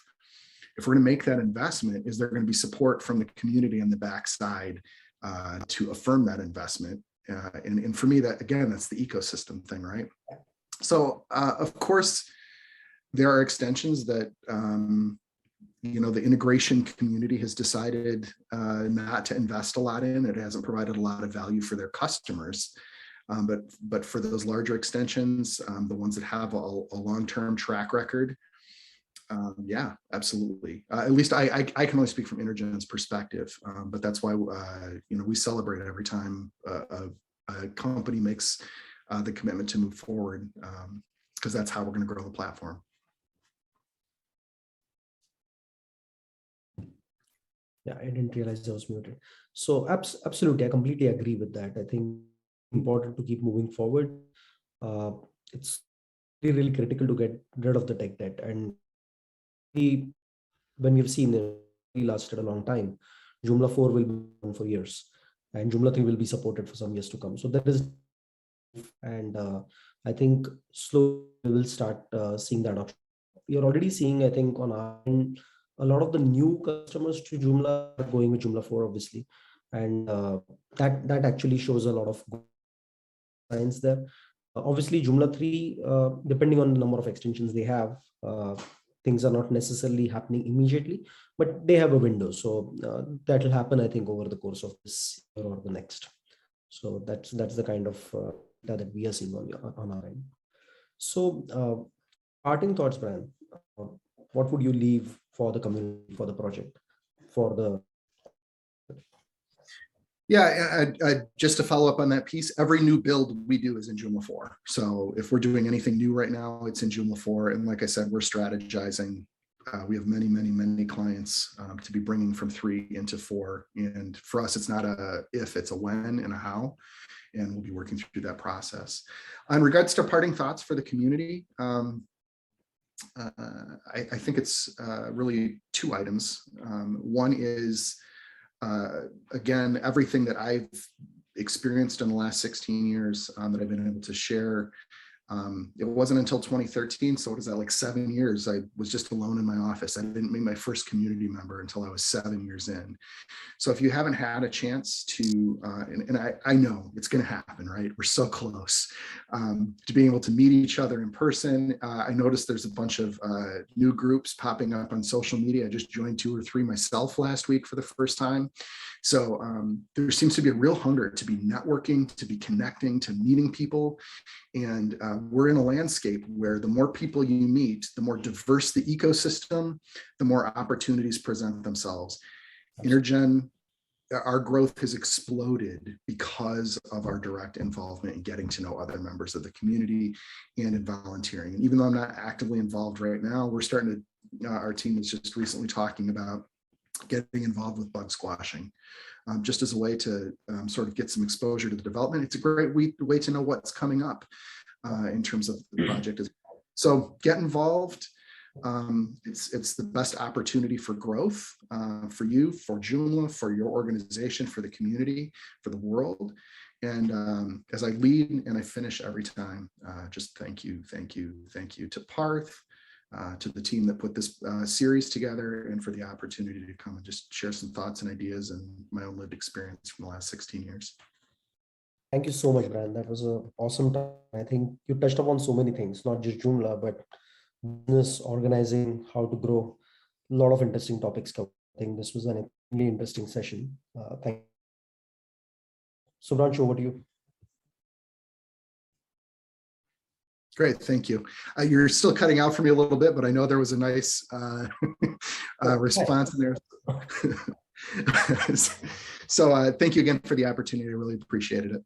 if we're going to make that investment, is there going to be support from the community on the backside to affirm that investment? And for me, that again, that's the ecosystem thing, right? So of course, there are extensions that the integration community has decided not to invest a lot in. It hasn't provided a lot of value for their customers. But for those larger extensions, the ones that have a long-term track record, yeah, absolutely. At least I can only speak from Intergen's perspective, but that's why we celebrate every time a company makes the commitment to move forward, because that's how we're going to grow the platform. Yeah, I didn't realize I was muted. So absolutely, I completely agree with that. I think it's important to keep moving forward. It's really critical to get rid of the tech debt. And when we've seen it lasted a long time, Joomla 4 will be on for years, and Joomla 3 will be supported for some years to come. So that is, and I think slowly we will start seeing that option. We are already seeing, I think, on our end, a lot of the new customers to Joomla are going with Joomla 4, obviously, and that actually shows a lot of good signs there. Obviously, Joomla 3, depending on the number of extensions they have, things are not necessarily happening immediately, but they have a window. So that will happen, I think, over the course of this year or the next. So that's the kind of data that we are seeing on our end. So parting thoughts, Brian. What would you leave for the community, for the project, for the... Yeah, just to follow up on that piece, every new build we do is in Joomla 4. So if we're doing anything new right now, it's in Joomla 4. And like I said, we're strategizing. We have many clients to be bringing from 3 into 4. And for us, it's not a if, it's a when and a how. And we'll be working through that process. In regards to parting thoughts for the community, I think it's really 2 items. One is, again, everything that I've experienced in the last 16 years that I've been able to share. It wasn't until 2013, so what is that, like 7 years, I was just alone in my office. I didn't meet my first community member until I was 7 years in. So if you haven't had a chance to, and I know it's going to happen, right? We're so close to being able to meet each other in person. I noticed there's a bunch of new groups popping up on social media. I just joined 2 or 3 myself last week for the first time. So there seems to be a real hunger to be networking, to be connecting, to meeting people. And we're in a landscape where the more people you meet, the more diverse the ecosystem, the more opportunities present themselves. Intergen, our growth has exploded because of our direct involvement in getting to know other members of the community and in volunteering. And even though I'm not actively involved right now, we're starting to, our team was just recently talking about getting involved with bug squashing, just as a way to sort of get some exposure to the development. It's a great way to know what's coming up in terms of the project. So get involved. It's the best opportunity for growth for you, for Joomla, for your organization, for the community, for the world. And as I lead and I finish every time, just thank you to Parth, to the team that put this series together, and for the opportunity to come and just share some thoughts and ideas and my own lived experience from the last 16 years. Thank you so much, Brian. That was an awesome time. I think you touched upon so many things, not just Joomla, but business, organizing, how to grow. A lot of interesting topics covered. I think this was an extremely interesting session. Thank you. Subhanshu, over to you. Great, thank you. You're still cutting out for me a little bit, but I know there was a nice response in there. So thank you again for the opportunity. I really appreciated it.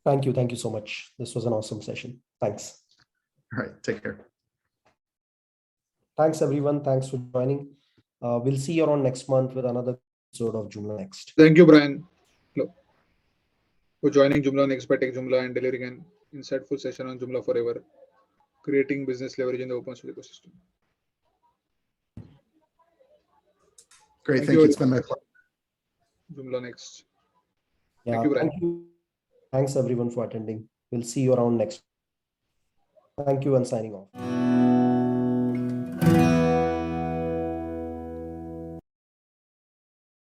Thank you so much. This was an awesome session. Thanks. All right, take care. Thanks, everyone. Thanks for joining. We'll see you around next month with another episode of Joomla Next. Thank you, Brian, for joining Joomla Next by Techjoomla and delivering an insightful session on Joomla4ever, creating business leverage in the open source ecosystem. Great, thank you. It's been my pleasure. Joomla Next. Yeah, thank you, Brian. Thank you. Thanks, everyone, for attending. We'll see you around next. Thank you, and signing off.